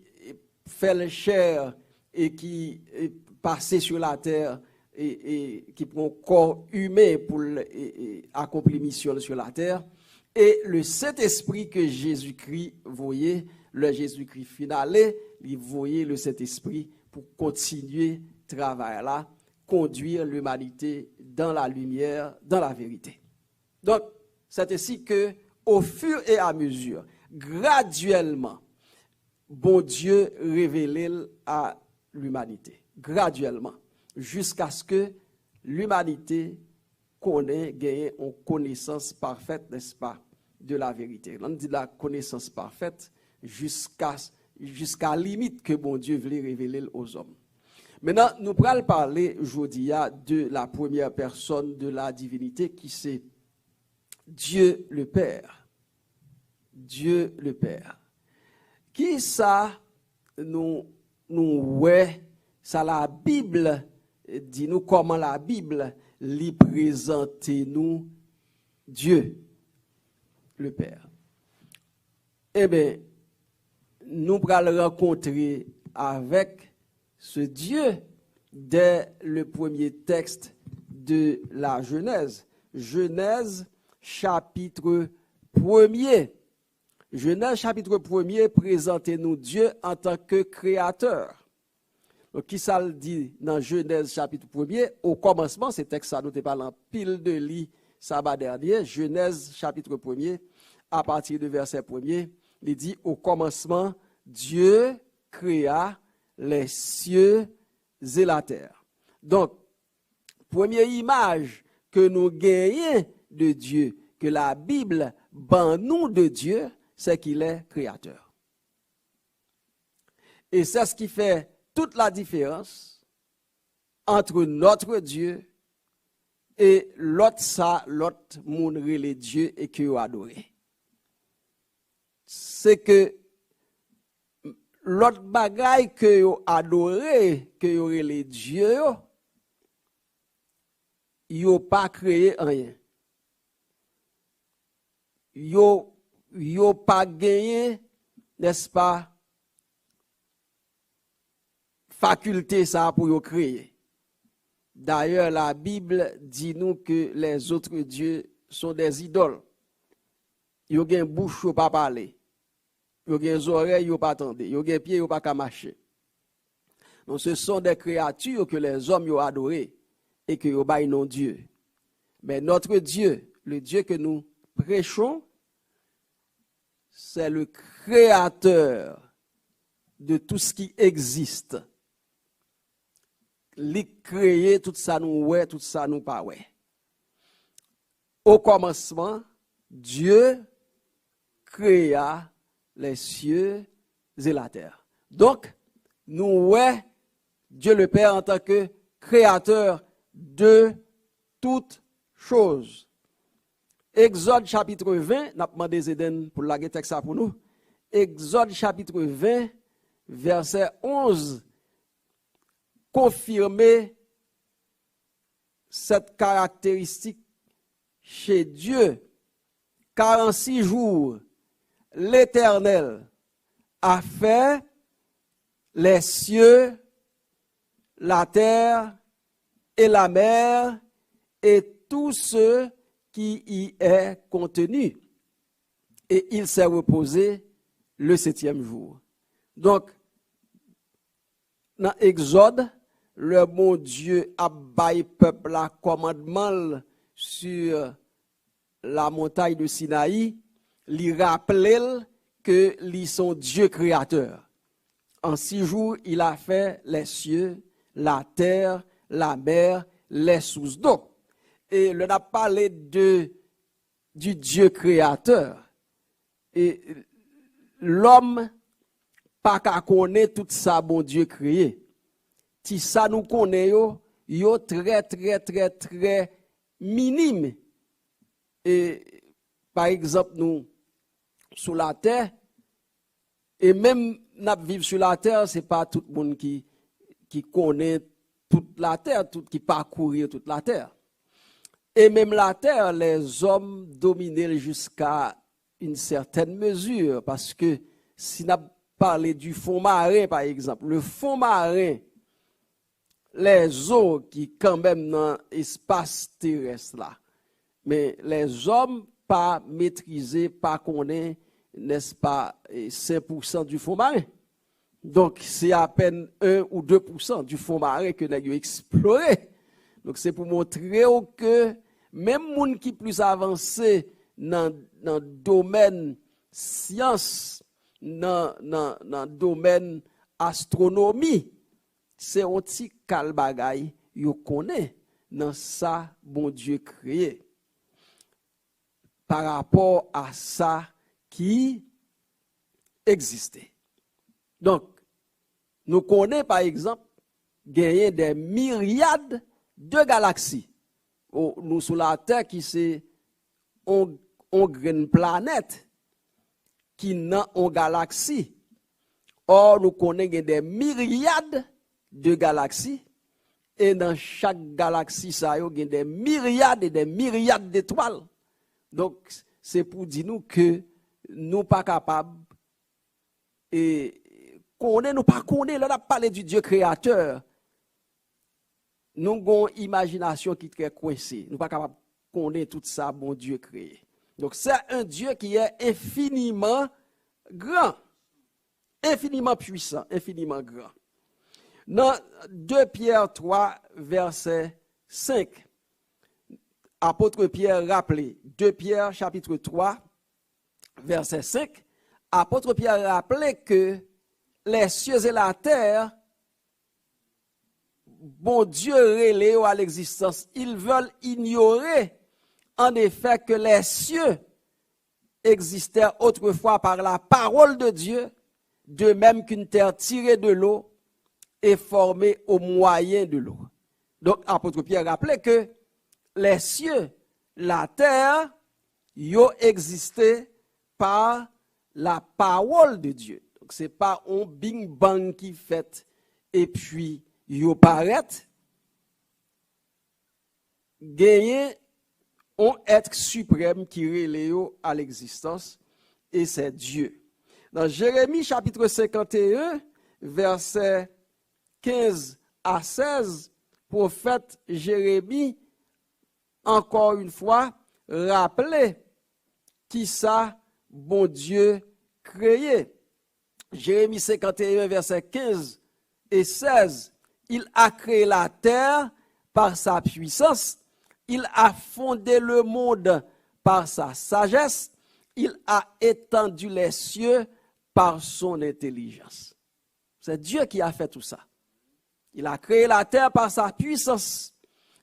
fait la chair et qui est passé sur la terre et qui prend corps humain pour accomplir mission sur la terre. Et le Saint-Esprit que Jésus-Christ voyait, le Jésus-Christ finalé, il voyait le Saint-Esprit pour continuer le travail là, conduire l'humanité dans la lumière, dans la vérité. Donc, c'est ainsi que, au fur et à mesure, graduellement, bon Dieu révélé à l'humanité. Graduellement. Jusqu'à ce que l'humanité gagne une connaissance parfaite, n'est-ce pas, de la vérité. On dit la connaissance parfaite jusqu'à la limite que bon Dieu voulait révéler aux hommes. Maintenant, nous allons parler aujourd'hui de la première personne de la divinité qui c'est Dieu le Père. Dieu le Père. Qui ça nous ça la Bible dit nous comment la Bible lui présente nous Dieu le Père. Eh bien, nous allons rencontrer avec ce Dieu dès le premier texte de la Genèse. Genèse chapitre 1er. Genèse chapitre 1er présente-nous Dieu en tant que créateur. Donc, qui ça le dit dans Genèse chapitre 1er? Au commencement, ce texte, ça nous parle en pile de lit sabbat dernier. Genèse chapitre 1er, à partir du verset 1er, il dit au commencement, Dieu créa les cieux et la terre. Donc, première image que nous gagnons de Dieu, que la Bible ban nous de Dieu, c'est qu'il est créateur. Et c'est ce qui fait toute la différence entre notre Dieu et l'autre monde les dieux et que vous adorez. C'est que l'autre bagaille que yo adoré, que yo les dieux, yo pas créé rien. Yo pas gagné, n'est-ce pas, faculté ça pour yo créer. D'ailleurs, la Bible dit nous que les autres dieux sont des idoles. Yo gen bouche yo pas parler. Yo gen oreilles yo pas attendre. Yo gen pieds yo pas marcher. Donc ce sont des créatures que les hommes yo adoré et que yo baillent non Dieu. Mais notre Dieu, le Dieu que nous prêchons, c'est le créateur de tout ce qui existe. Il créé tout ça nous ouais, tout ça nous pas ouais. Au commencement, Dieu créa les cieux et la terre. Donc, nous ouais Dieu le Père en tant que créateur de toutes choses. Exode chapitre 20, n'a demandé Zéden pour la texte ça pour nous. Exode chapitre 20, verset 11, confirmer cette caractéristique chez Dieu. 46 jours, l'Éternel a fait les cieux, la terre et la mer et tout ce qui y est contenu. Et il s'est reposé le 7e jour. Donc, dans Exode, le bon Dieu a baillé peuple la commandement sur la montagne de Sinaï, lui rappelait que lui son Dieu créateur. En 6 jours, il a fait les cieux, la terre, la mer, les sources d'eau. Et l'on a parlé du Dieu créateur. Et l'homme pas qu'à connaître tout ça bon Dieu créé. Si ça nous connaît yo très minime. Et par exemple nous sur la terre et même n'a vivre sur la terre, c'est pas tout le monde qui connaît toute la terre, qui parcourir toute la terre. Et même la terre, les hommes dominaient jusqu'à une certaine mesure parce que si n'a parlé du fond marin, par exemple. Le fond marin, les eaux qui quand même dans l'espace terrestre là. Mais les hommes pas maîtrisés, pas connaissent, n'est-ce pas, 5% du fond marin. Donc c'est à peine 1 ou 2% du fond marin que nous avons exploré. Donc c'est pour montrer que même les gens qui sont plus avancés dans le domaine science, dans le domaine astronomie, c'est un petit calbagay yo connaît dans ça bon Dieu créé par rapport à ça qui existait. Donc nous connaissons par exemple gagner des myriades de galaxies. Nous sur la Terre qui c'est une planète qui n'a une galaxie. Or, nous connaissons des myriades de galaxies. Et dans chaque galaxie, ça y a des myriades et des myriades d'étoiles. Donc, c'est pour dire nous que nous ne sommes pas capables et nous pas connaître. Là, on a parlé du Dieu créateur. Nous avons une imagination qui est très coincée. Nous ne sommes pas capables de connaître tout ça, bon Dieu créé. Donc, c'est un Dieu qui est infiniment grand, infiniment puissant, infiniment grand. Dans 2 Pierre 3, verset 5, apôtre Pierre rappelait, 2 Pierre chapitre 3, verset 5, apôtre Pierre rappelait que les cieux et la terre, bon Dieu relève à l'existence. Ils veulent ignorer en effet que les cieux existaient autrefois par la parole de Dieu, de même qu'une terre tirée de l'eau est formée au moyen de l'eau. Donc, apôtre Pierre rappelait que les cieux, la terre, y ont existé par la parole de Dieu. Donc c'est pas un bing bang qui fait et puis yo paraît. Gagner un être suprême qui relève à l'existence et c'est Dieu. Dans Jérémie chapitre 51, versets 15 à 16, prophète Jérémie, encore une fois, rappelait qui ça, bon Dieu, créé. Jérémie 51, versets 15 et 16, il a créé la terre par sa puissance, il a fondé le monde par sa sagesse, il a étendu les cieux par son intelligence. C'est Dieu qui a fait tout ça. Il a créé la terre par sa puissance.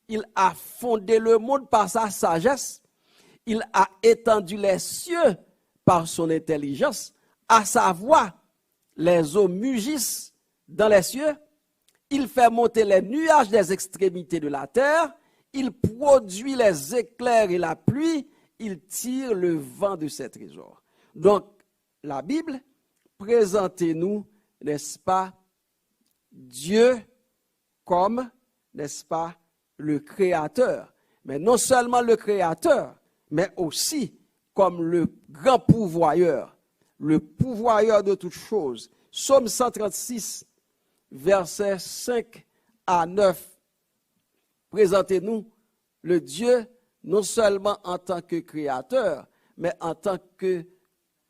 Il a fondé le monde par sa sagesse. Il a étendu les cieux par son intelligence. À sa voix, les eaux mugissent dans les cieux. Il fait monter les nuages des extrémités de la terre. Il produit les éclairs et la pluie. Il tire le vent de ses trésors. Donc, la Bible, présentez-nous, n'est-ce pas, Dieu comme, n'est-ce pas, le Créateur. Mais non seulement le Créateur, mais aussi comme le grand pourvoyeur de toutes choses. Psaume 136, versets 5 à 9. Présentez-nous le Dieu non seulement en tant que Créateur, mais en tant que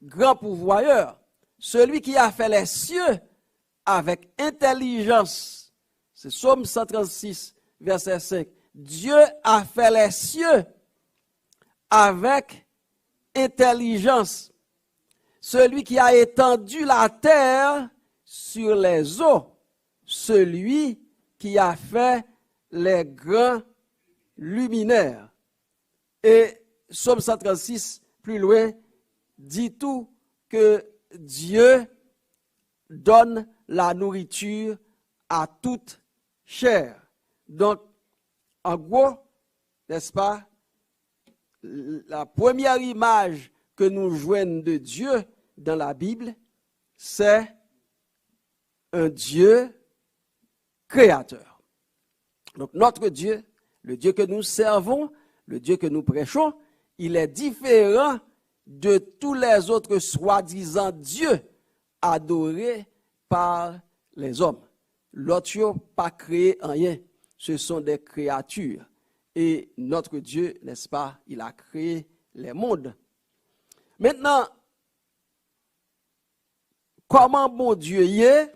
grand pourvoyeur. Celui qui a fait les cieux avec intelligence. C'est Psaume 136, verset 5. Dieu a fait les cieux avec intelligence. Celui qui a étendu la terre sur les eaux. Celui qui a fait les grands luminaires. Et Psaume 136, plus loin, dit tout que Dieu donne la nourriture à toute chair. Donc, en gros, n'est-ce pas, la première image que nous joignons de Dieu dans la Bible, c'est un Dieu créateur. Donc, notre Dieu, le Dieu que nous servons, le Dieu que nous prêchons, il est différent de tous les autres soi-disant dieux adorés par les hommes. L'autre n'a pas créé rien. Ce sont des créatures. Et notre Dieu, n'est-ce pas, il a créé les mondes. Maintenant, comment bon Dieu y est?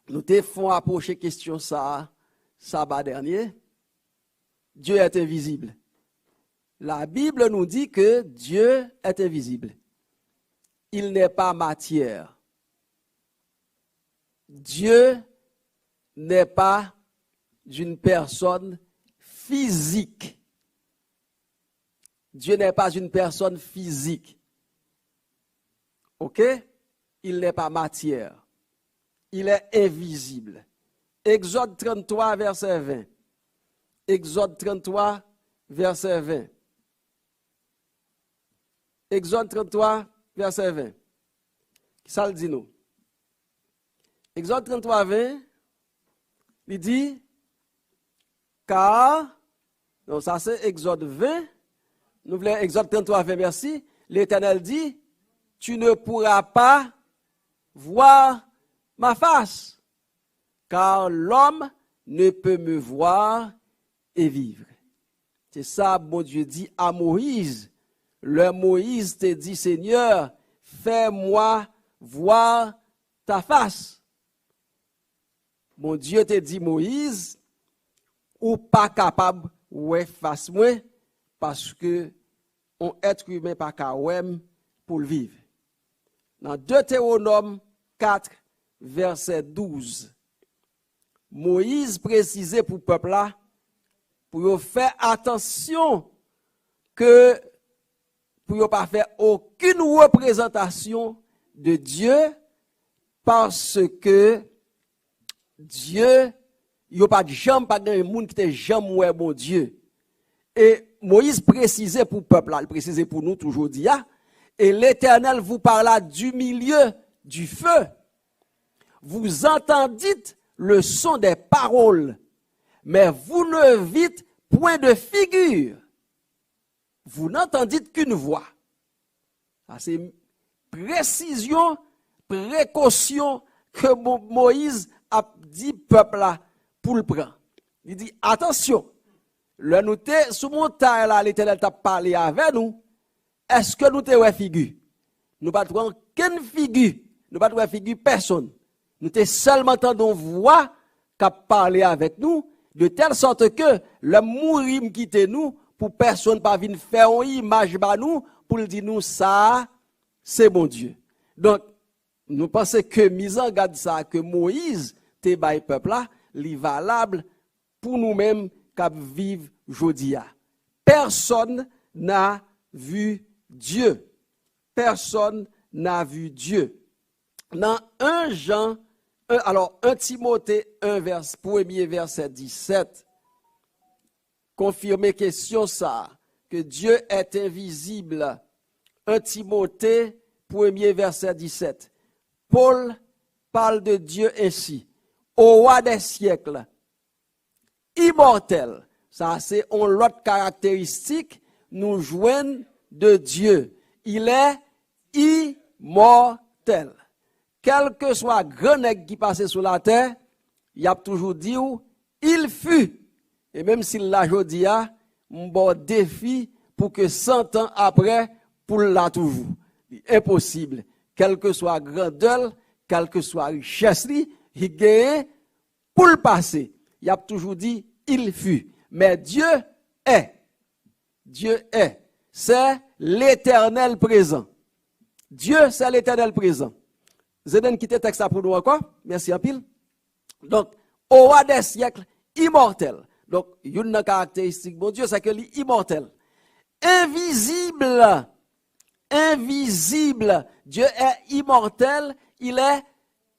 Nous te font approcher question ça, sabbat dernier. Dieu est invisible. La Bible nous dit que Dieu est invisible. Il n'est pas matière. Dieu n'est pas d'une personne physique. Dieu n'est pas une personne physique. OK? Il n'est pas matière. Il est invisible. Exode 33, verset 20. Exode 33, verset 20. Exode 33, verset 20. Ça le dit nous. Exode 33, 20, il dit, car, donc ça c'est Exode 20, nous voulons Exode 33, 20, merci. L'Éternel dit, tu ne pourras pas voir ma face, car l'homme ne peut me voir et vivre. C'est ça, bon Dieu dit à Moïse. Le Moïse te dit, Seigneur, fais-moi voir ta face. Mon Dieu te dit, Moïse, ou pas capable ouais face moi, parce que on être humain pas capable pour le vivre. Dans Deutéronome 4, verset 12, Moïse précisait pour le peuple là, pour faire attention que pour ne pas faire aucune représentation de Dieu, parce que Dieu, il n'y a pas de jambe, pas de monde qui est jamais ouais bon Dieu. Et Moïse précisait pour le peuple, il précisait pour nous toujours dit, et l'Éternel vous parla du milieu du feu. Vous entendîtes le son des paroles, mais vous ne vîtes point de figure. Vous n'entendîtes qu'une voix. Ça, c'est précision, précaution que Moïse a dit peuple là pour le prendre. Il dit attention, le nous t'es sous montagne là, l'Éternel t'a parlé avec nous. Est-ce que nous t'es ouais figure? Nous pas trouver aucune figure, nous pas trouver figure personne. Nous t'es seulement entendons voix qui a parlé avec nous, de telle sorte que le mourir quitte nous pour personne pas venir faire une image par nous pour dire nous ça c'est mon Dieu. Donc nous pensons que mise en garde ça que Moïse te bail peuple là, li valable pour nous-mêmes qui vivent aujourd'hui. Personne n'a vu Dieu. Personne n'a vu Dieu. Dans 1 Timothée 1er verset 17, confirmer question ça, que Dieu est invisible. 1 Timothée 1er verset 17. Paul parle de Dieu ainsi. Au roi des siècles, immortel. Ça, c'est une autre caractéristique nous joignent de Dieu. Il est immortel. Quel que soit grand nègre qui passe sur la terre, il a toujours dit où il fut. Et même s'il l'a aujourd'hui, un bon défi pour que 100 ans après, pour l'a toujours. Impossible. Quel que soit grandeur, quelle que soit richesse, il gagne pour le passé. Il a toujours dit il fut. Mais Dieu est. Dieu est. C'est l'éternel présent. Dieu, c'est l'éternel présent. Zeden quitte texte pour nous encore. Merci en pile. Donc, au roi des siècles, immortel. Donc, une caractéristique, bon Dieu, c'est que est immortel. Invisible. Invisible. Dieu est immortel. Il est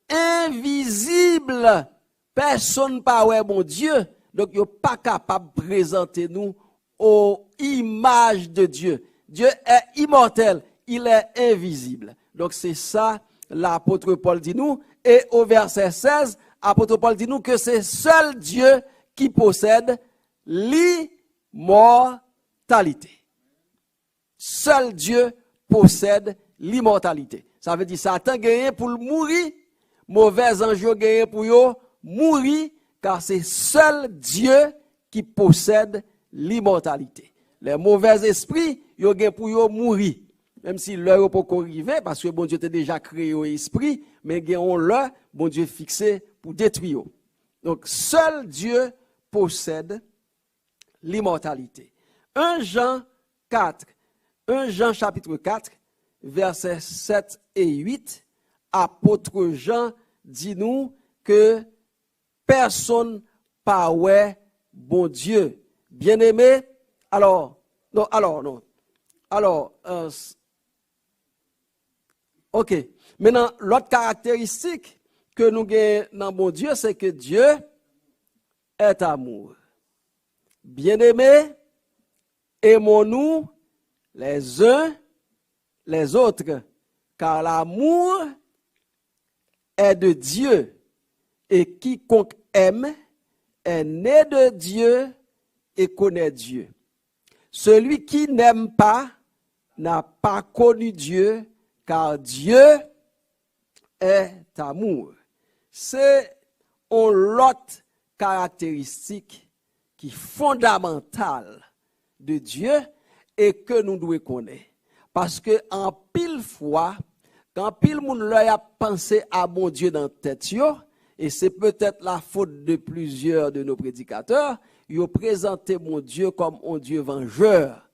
invisible. Personne pas ouais bon Dieu. Donc, il n'est pas capable de présenter nous aux images de Dieu. Dieu est immortel. Il est invisible. Donc, c'est ça, l'apôtre Paul dit nous. Et au verset 16, l'apôtre Paul dit nous que c'est seul Dieu qui possède l'immortalité. Seul Dieu possède l'immortalité. Ça veut dire Satan gagne pour le mourir, mauvais ange gagne pour yo mourir, car c'est seul Dieu qui possède l'immortalité. Les mauvais esprits, yo gagne pour yo mourir. Même si l'heure peut arriver, parce que bon Dieu t'a déjà créé un esprit, mais gagne l'heure, bon Dieu fixé pour détruire. Donc seul Dieu possède l'immortalité. 1 Jean chapitre 4, versets 7 et 8, apôtre Jean dit nous que personne pas ouais bon Dieu. Bien-aimé, ok. Maintenant, l'autre caractéristique que nous avons dans bon Dieu, c'est que Dieu est amour. Bien-aimés, aimons-nous les uns les autres, car l'amour est de Dieu, et quiconque aime est né de Dieu et connaît Dieu. Celui qui n'aime pas n'a pas connu Dieu, car Dieu est amour. C'est une autre caractéristique qui est fondamentale de Dieu et que nous devons connaître. Parce que en pile fois, quand pile moun l'œil a pensé à bon Dieu dans tête yo, et c'est peut-être la faute de plusieurs de nos prédicateurs, ils ont présenté mon Dieu comme un Dieu vengeur,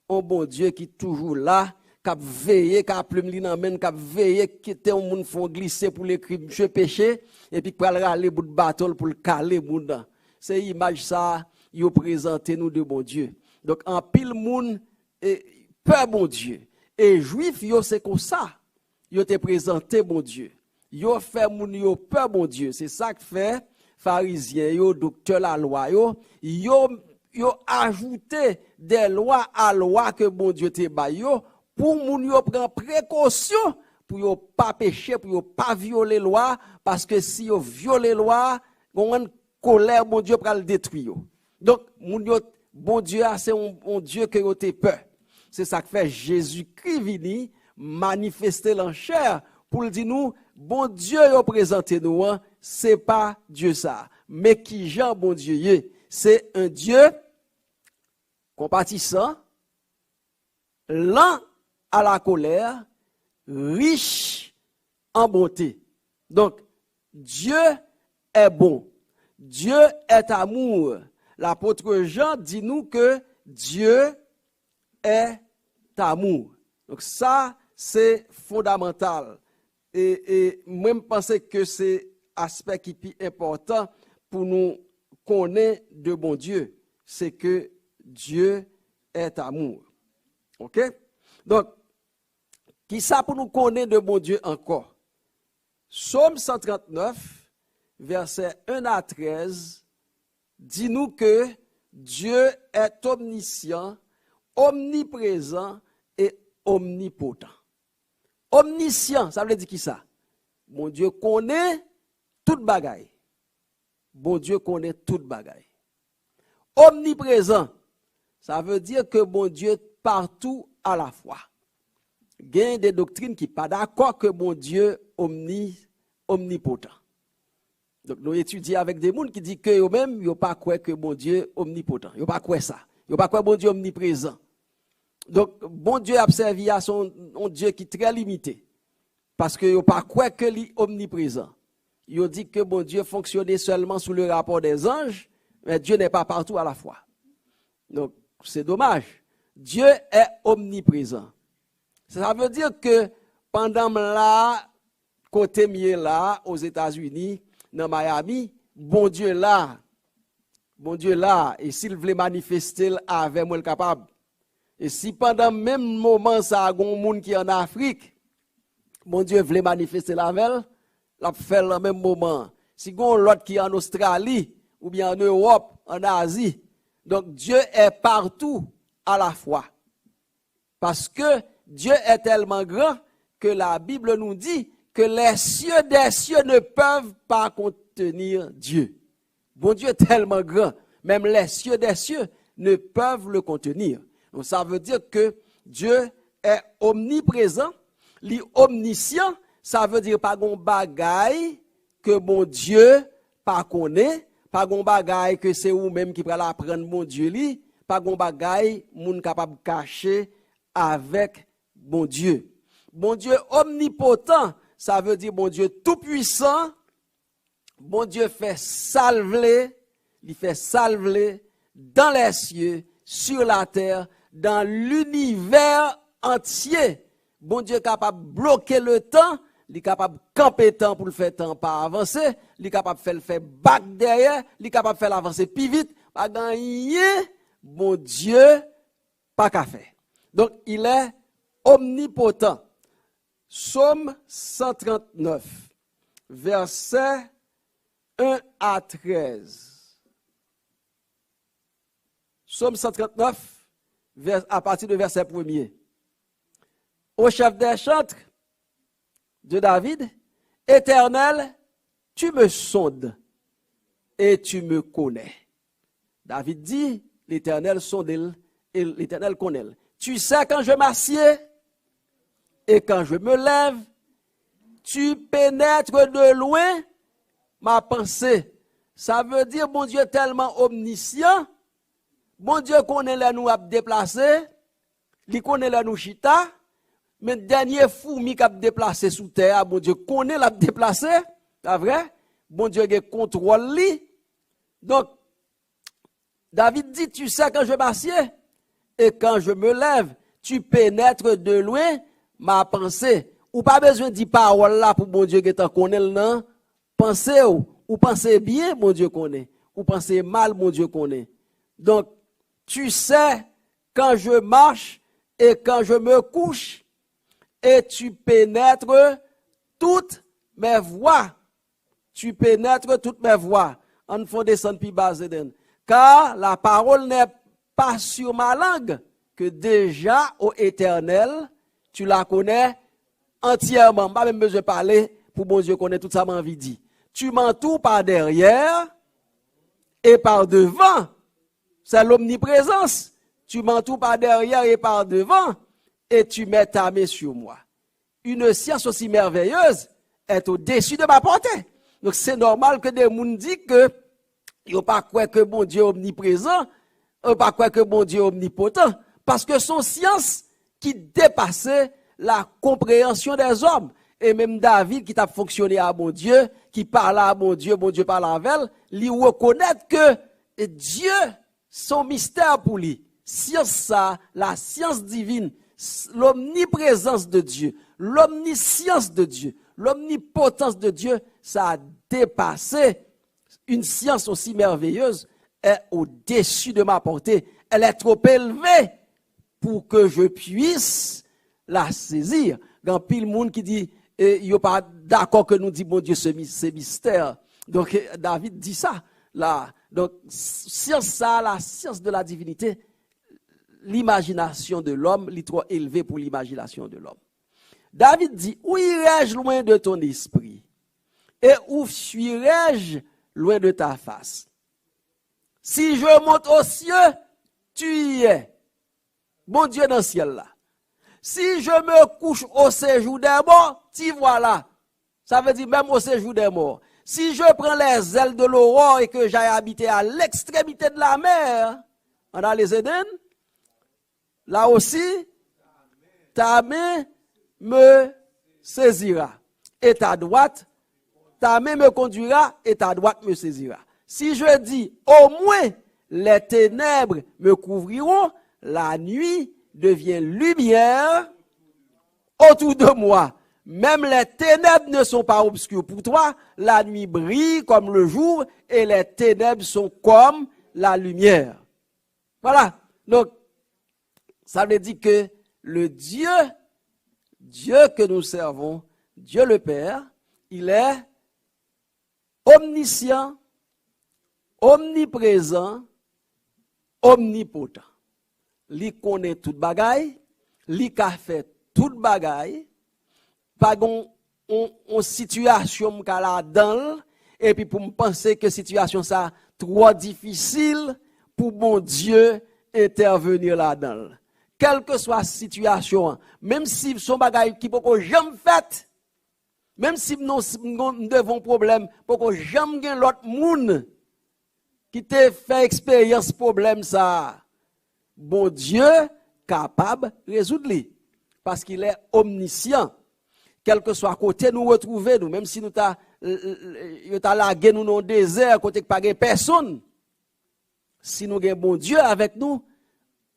un bon Dieu qui est toujours là, qui a veillé, qui a plume li nan men, qui a veillé, qui était un moun font glisser pour les crimes, je péché, et puis pour aller bout de bâton pour le caler moun. C'est image ça, ils ont présenté nous de bon Dieu. Donc en pile moun peur bon Dieu. Et juif yo c'est comme ça. Yo te présenté bon Dieu. Yo fait moun yo peur bon Dieu. C'est ça que fait pharisiens yo docteur la loi yo ajouté des lois à loi que bon Dieu te ba yo pour moun yo prend précaution pour yo pas pécher, pour yo pas violer loi, parce que si yo violer loi, une colère, bon Dieu, pour le détruire. Donc, bon Dieu, c'est un Dieu que yo te peur. C'est ça que fait Jésus-Christ vini manifester en chair pour le dire nous, bon Dieu yo présenté nous, c'est pas Dieu ça, mais qui Jean bon Dieu, c'est un Dieu compatissant, lent à la colère, riche en bonté. Donc, Dieu est bon. Dieu est amour. L'apôtre Jean dit nous que Dieu est amour. Donc ça, c'est fondamental. Et moi, je pense que c'est aspect qui est important pour nous connaître de bon Dieu. C'est que Dieu est amour. OK? Donc, qui ça pour nous connaître de bon Dieu encore? Psaume 139, versets 1 à 13, dit nous que Dieu est omniscient, omniprésent et omnipotent. Omniscient, ça veut dire qui ça? Bon Dieu connaît toute bagaille. Bon Dieu connaît toute bagaille. Omniprésent, ça veut dire que bon Dieu partout à la fois. Il y a des doctrines qui ne sont pas d'accord que bon Dieu omnipotent. Donc nous étudions avec des gens qui disent que eux-mêmes, ils ne pas croire que bon Dieu omnipotent. Ils ne pas croire ça. Ils ne pas croire bon Dieu omniprésent. Donc bon Dieu a servi à son Dieu qui est très limité. Parce que ils ne pas croire que lui omniprésent. Ils dit que bon Dieu fonctionnait seulement sous le rapport des anges, mais Dieu n'est pas partout à la fois. Donc c'est dommage. Dieu est omniprésent. Ça veut dire que pendant là, côté mieux là, aux États-Unis, dans Miami, bon Dieu là, et s'il voulait manifester avec moi le capable. Et si pendant même moment ça a un monde qui est en Afrique, bon Dieu voulait manifester la avec, l'a fait le même moment. Si gon l'autre qui est en Australie, ou bien en Europe, en Asie, donc Dieu est partout à la fois. Parce que Dieu est tellement grand que la Bible nous dit que les cieux des cieux ne peuvent pas contenir Dieu. Bon Dieu est tellement grand, même les cieux des cieux ne peuvent le contenir. Donc ça veut dire que Dieu est omniprésent, omniscient, ça veut dire pas gon bagaille que bon Dieu pas connaît, pas gon bagaille que c'est ou même qui va l'apprendre bon Dieu li, pas gon bagaille moun capable cacher avec bon Dieu. Bon Dieu omnipotent, ça veut dire bon Dieu tout puissant. Bon Dieu fait salver, il fait salver dans les cieux, sur la terre, dans l'univers entier. Bon Dieu est capable de bloquer le temps, il est capable de camper le temps pour le faire temps pas avancer, il est capable de faire back derrière, il est capable de faire avancer plus vite, pas gagner, bon Dieu pas qu'à faire. Donc il est omnipotent. Psaume 139, versets 1 à 13. Psaume 139, à partir du verset 1er. Au chef des chantres de David, Éternel, tu me sondes et tu me connais. David dit, l'Éternel sonde et l'Éternel connaît. Tu sais quand je m'assieds et quand je me lève, tu pénètres de loin ma pensée. Ça veut dire, bon Dieu tellement omniscient, bon Dieu connaît là nous à déplacer, il connaît là nous chita, mais dernier fourmi qui a déplacé sous terre, bon Dieu connaît l'a déplacé, c'est vrai? Bon Dieu a contrôle lui. Donc, David dit, tu sais quand je m'assieds et quand je me lève, tu pénètres de loin ma pensée. Ou pas besoin de dire parole là pour bon Dieu qui t'en connaît non. Pensez ou pensez bien, bon Dieu connaît. Ou pensez mal, bon Dieu connaît. Donc, tu sais quand je marche et quand je me couche, et tu pénètres toutes mes voies. Tu pénètres toutes mes voies. En fond descendre puis bas. Car la parole n'est pas sur ma langue, que déjà, ô Éternel, tu la connais entièrement, pas même besoin de parler pour bon Dieu connaît tout ça, m'a envie de dire. Tu m'entoures par derrière et par devant. C'est l'omniprésence. Tu m'entoures par derrière et par devant et tu mets ta main sur moi. Une science aussi merveilleuse est au-dessus de ma portée. Donc c'est normal que des gens disent que ils n'ont pas quoi que bon Dieu est omniprésent, ils n'ont pas quoi que bon Dieu est omnipotent, parce que son science qui dépassait la compréhension des hommes. Et même David qui t'a fonctionné à bon Dieu, qui parle à bon Dieu parle avec elle, lui reconnaît que Dieu, son mystère pour lui, science ça, la science divine, l'omniprésence de Dieu, l'omniscience de Dieu, l'omnipotence de Dieu, ça a dépassé une science aussi merveilleuse, est au-dessus de ma portée. Elle est trop élevée pour que je puisse la saisir. Il y a pile monde qui dit, il n'est pas d'accord que nous dit, bon Dieu, ce mystère. Donc, David dit ça. Là. Donc, science ça, la science de la divinité, l'imagination de l'homme, est trop élevée pour l'imagination de l'homme. David dit, où irai-je loin de ton esprit? Et où fuirai-je loin de ta face? Si je monte aux cieux, tu y es. Bon Dieu dans le ciel là. Si je me couche au séjour des morts, t'y voilà. Ça veut dire même au séjour des morts. Si je prends les ailes de l'aurore et que j'aille habiter à l'extrémité de la mer, on a les Éden, là aussi, ta main me saisira. Et ta main me conduira et ta droite me saisira. Si je dis, au moins, les ténèbres me couvriront, la nuit devient lumière autour de moi. Même les ténèbres ne sont pas obscures pour toi. La nuit brille comme le jour et les ténèbres sont comme la lumière. Voilà. Donc, ça veut dire que le Dieu que nous servons, Dieu le Père, il est omniscient, omniprésent, omnipotent. Li connaît toute bagaille, li ka fait toute bagaille, pas on situation la dans et puis pour me penser que situation ça trop difficile pour mon Dieu intervenir là-dedans. Quelle que soit la situation, même si son bagaille qui peut jamais fait, même si nous devons problème, pour que jamais gen l'autre monde qui te fait expérience problème ça, bon Dieu capable de résoudre lui parce qu'il est omniscient. Quel que soit côté nous retrouver nous, même si nous t'a lagué nous dans le désert côté que pas personne. Si nous avons bon Dieu avec nous,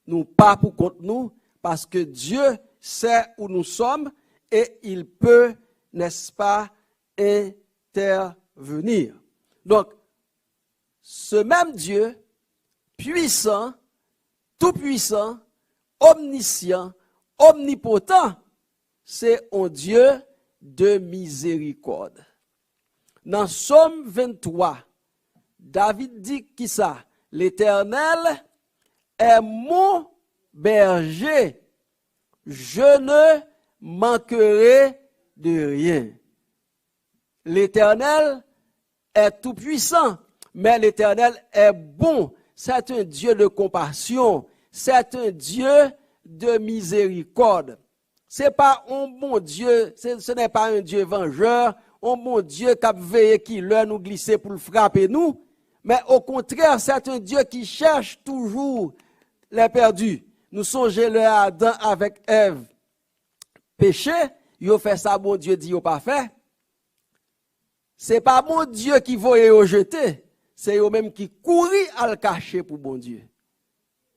nous pas pour contre nous parce que Dieu sait où nous sommes et il peut, n'est-ce pas, intervenir. Donc, ce même Dieu, puissant, tout-puissant, omniscient, omnipotent, c'est un Dieu de miséricorde. Dans Psaume 23, David dit qui ça? L'Éternel est mon berger, je ne manquerai de rien. L'Éternel est tout puissant, mais l'Éternel est bon. C'est un Dieu de compassion, c'est un Dieu de miséricorde. C'est pas un bon Dieu, ce n'est pas un Dieu vengeur, un bon Dieu qui a veillé qui leur nous glisser pour le frapper nous, mais au contraire, c'est un Dieu qui cherche toujours les perdus. Nous songeons le Adam avec Ève. Péché, il a fait ça, bon Dieu dit, il n'a pas fait. C'est pas bon Dieu qui voyait au jeter, c'est eux même qui courit à le cacher pour bon Dieu.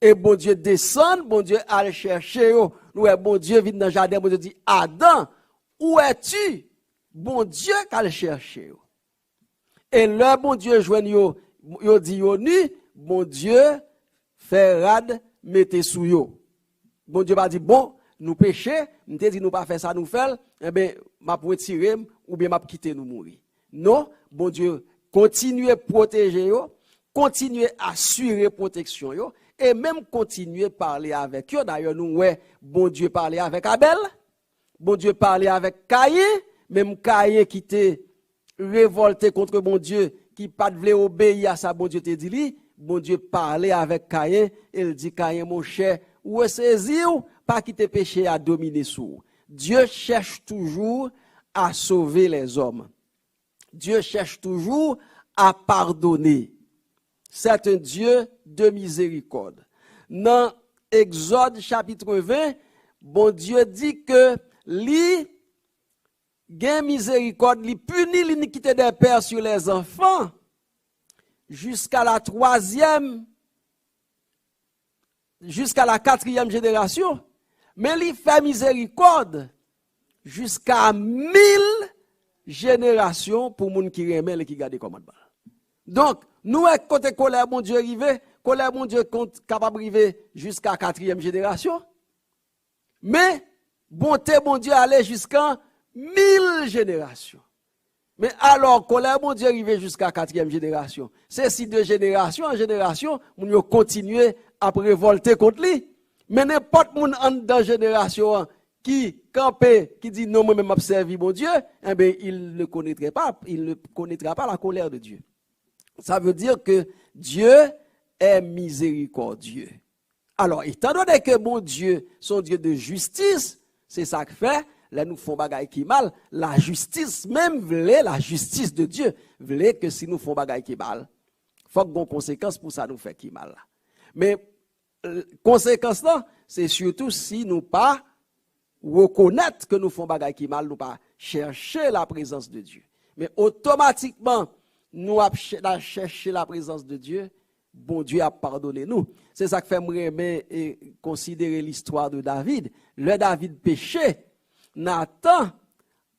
Et bon Dieu descend, bon Dieu a le chercher. Nous, bon Dieu vient dans le jardin, bon Dieu dit, Adam, où es-tu? Bon Dieu qui a le chercher. Et là, bon Dieu joigne yo dit yo nu, bon Dieu fait rad, mettez sous yo. Bon Dieu va dire, bon, nous péchons, nous te dit nous pas faire ça, nous faire, eh bien, m'a pour retirer ou bien m'a quitter nous mourir. Non, bon Dieu, continuez à protéger yo, continuez à assurer protection yo, et même continuer à parler avec eux. D'ailleurs, nous, ouais, bon Dieu parlait avec Abel, bon Dieu parlait avec Caïn, même Caïn qui était révolté contre bon Dieu, qui pas voulait obéir à ça, bon Dieu te dit lui, bon Dieu parlait avec Caïn, il dit Caïn mon cher, ou saisi ou pas quitter péché à dominer sous. Dieu cherche toujours à sauver les hommes. Dieu cherche toujours à pardonner. C'est un Dieu de miséricorde. Dans Exode chapitre 20, bon Dieu dit que lui gain miséricorde, lui punit l'iniquité des pères sur les enfants jusqu'à la 3e, jusqu'à la 4e génération, mais lui fait miséricorde jusqu'à 1000 générations pour moun qui remet et qui garde commandement. Donc, nous, côté colère, mon Dieu, colère, mon Dieu, capable d'arriver jusqu'à 4e génération. Mais, bonté, mon Dieu, allait jusqu'à 1000 générations. Mais alors, colère, mon Dieu, arrivé jusqu'à 4e génération. C'est si de génération en génération, nous continuons à révolter contre lui. Mais n'importe moun en dans génération qui campé, qui dit non, moi-même observe mon Dieu, eh bien, il ne connaîtra pas la colère de Dieu. Ça veut dire que Dieu est miséricordieux. Alors, étant donné que mon Dieu, son Dieu de justice, c'est ça que fait, là nous font bagaille qui mal, la justice, même voulait la justice de Dieu, voulait que si nous font bagaille qui mal, faut qu'on conséquence pour ça nous fait qui mal. Mais, conséquence là, c'est surtout si nous pas reconnaître que nous font bagaille qui mal, nous pas chercher la présence de Dieu. Mais automatiquement, nous avons cherché la présence de Dieu, bon Dieu a pardonné nous. C'est ça que fait me et considérer l'histoire de David. Le David péché, Nathan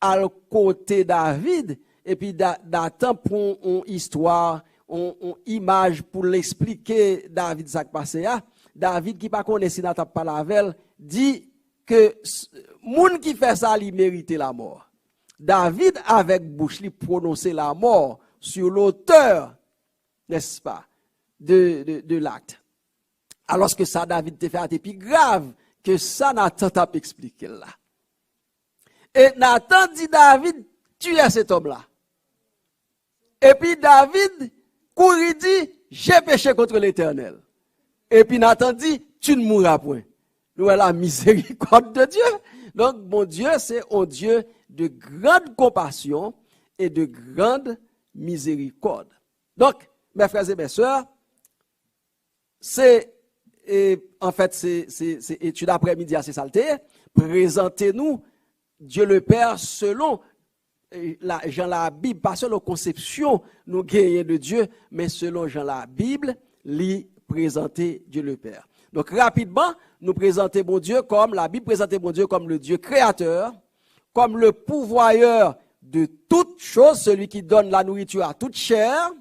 à côté David, et puis Nathan prend une histoire, une image pour l'expliquer David ça qui passé là. David qui pas connaît si Nathan pas la veille, dit que moun qui fait ça, il mérite la mort. David avec bouche lui prononcer la mort sur l'auteur, n'est-ce pas, de l'acte. Alors que ça, David te fait, et puis grave que ça, Nathan t'a expliqué là. Et Nathan dit, David, tu es cet homme-là. Et puis David, il dit, j'ai péché contre l'Éternel. Et puis Nathan dit, tu ne mourras point. Nous avons la miséricorde de Dieu. Donc, mon Dieu, c'est un Dieu de grande compassion et de grande miséricorde. Donc, mes frères et mes sœurs, en fait, c'est étude après-midi assez saleté. Présentez-nous Dieu le Père selon Jean la Bible, pas selon conception nous gagnons de Dieu, mais selon Jean la Bible, lui présenter Dieu le Père. Donc, rapidement, nous présenter bon Dieu comme, la Bible présente bon Dieu comme le Dieu créateur, comme le pourvoyeur de toutes choses, celui qui donne la nourriture à toute chair,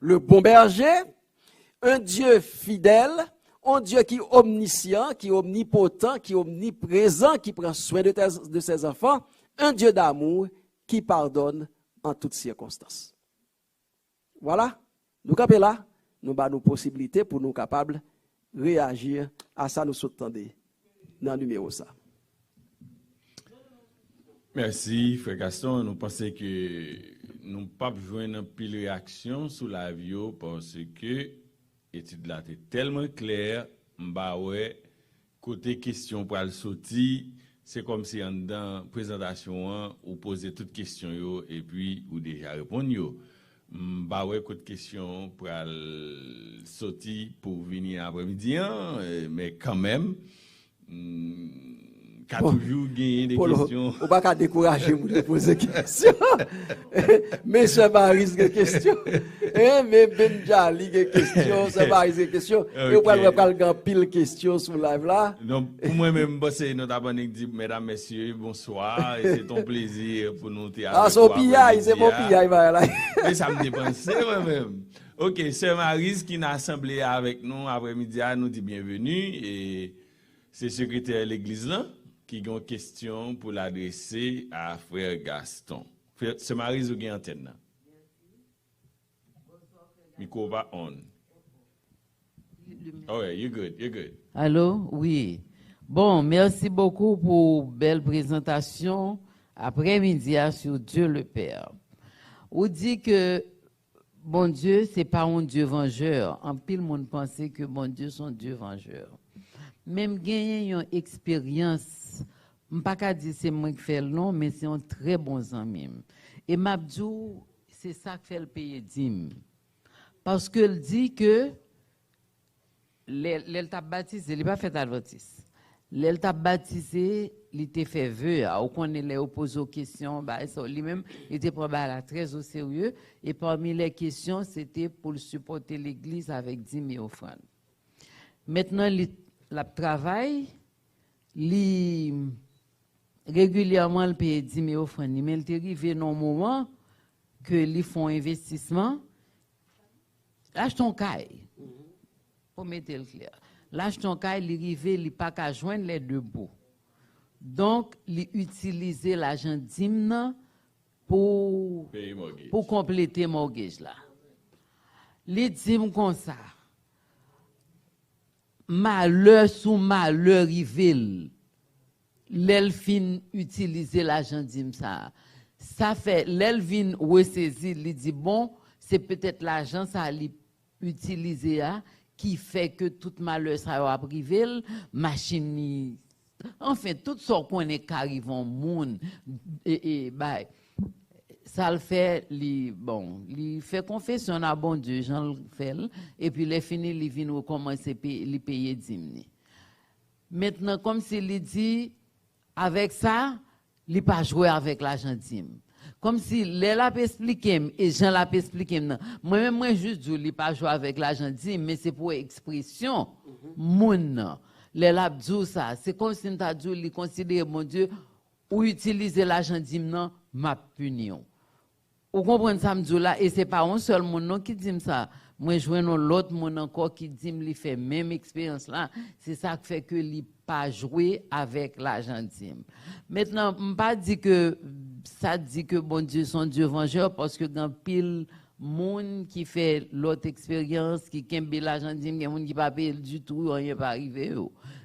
le bon berger, un Dieu fidèle, un Dieu qui est omniscient, qui est omnipotent, qui est omniprésent, qui prend soin de ses enfants, un Dieu d'amour qui pardonne en toutes circonstances. Voilà, nous campons là, nous avons nos possibilités pour nous capables de réagir à ça, nous s'attendons dans le numéro ça. Merci, Frère Gaston. Nous pensons que nous ne pouvons pas joindre une pile réaction sur la vie parce que l'étude là est tellement claire. Côté question pour le sortir, c'est comme si en dans la présentation, vous posez toutes questions et puis vous déjà répondre. Côté question pour le sortir pour venir après-midi, mais quand même. Qu'a toujours gagné des questions. On ne va pas décourager de poser des questions. Mais ça va risquer des questions. Mais Benjali des questions, ça va risquer des questions. Et on va pas pile de questions sur live là. Donc, pour moi-même, c'est notre abonné qui dit, mesdames, messieurs, bonsoir. Et c'est un plaisir pour nous. Ah, c'est mon pillaille, voilà. Mais ça me dépense moi-même. Ok, c'est Maryse qui n'a assemblé avec nous après-midi, nous dit bienvenue. Et c'est secrétaire de l'église là. Qui a une question pour l'adresser à Frère Gaston. C'est Maryse ou bien antenne? Micro va on. Oh yeah, you're good. Allô? Oui. Bon, merci beaucoup pour belle présentation après-midi sur Dieu le Père. On dit que bon Dieu, c'est pas un Dieu vengeur. En pile, monde pensait que bon Dieu, son Dieu vengeur. Même gagner une expérience, je ne peux pas dire c'est moi qui fais le nom, mais c'est un très bon ami. Et Mabdou, c'est ça qui fait le payer dîme. Parce qu'elle dit que l'elle t'a baptisé, il n'a pas fait advertise. L'elle t'a baptisé, il t'a fait vœu, ou qu'on les oppose aux questions, lui-même, il était probablement très au sérieux. Et parmi les questions, c'était pour supporter l'église avec 10 000 offrandes. Maintenant, il travaille, régulièrement, il paye 10 000 offrandes. Mais il est arrivé dans un moment que ils font investissement. Lâche ton caille. Pour mettre le clair. Lâche ton caille, il arrive, il pas qu'à joindre les deux bouts. Donc, il utilise l'argent d'hymne pour compléter mortgage là. Les dîmes comme ça. Malheur sous malheur rivel. L'elfine utilise l'argent d'hymne ça. Ça fait l'elfine ressaisir, il dit bon, c'est peut-être l'argent ça li utiliser qui fait que tout malheur ça va priver machine enfin tout ce qu'on est qui arrive au monde et ça le fait il fait confession à bon Dieu Jean le fait et puis les fini il vient commencer les payer dîme. Maintenant comme s'il dit avec ça il pas jouer avec l'argent dîme. Comme si les l'a expliqué et Jean l'a expliqué. Moi-même, moi, juste dis, il pas jouer avec l'argent dit, mais c'est pour expression. Moun. Les l'a dit ça. C'est comme si t'as dit, il considère, mon Dieu, ou utiliser l'argent dit, non, ma punition. Vous comprenez ça, me dit là, et c'est pas un seul mon qui dit ça. Moi, je vois l'autre mon encore qui dit, il fait même expérience là. C'est ça qui fait que il pas jouer avec l'argent dit. Maintenant, je ne pas dire que ça dit que bon Dieu son Dieu vengeur parce que dans pile monde qui fait l'autre expérience qui kembe l'argent dit il y a monde qui pas payer du tout rien pas arrivé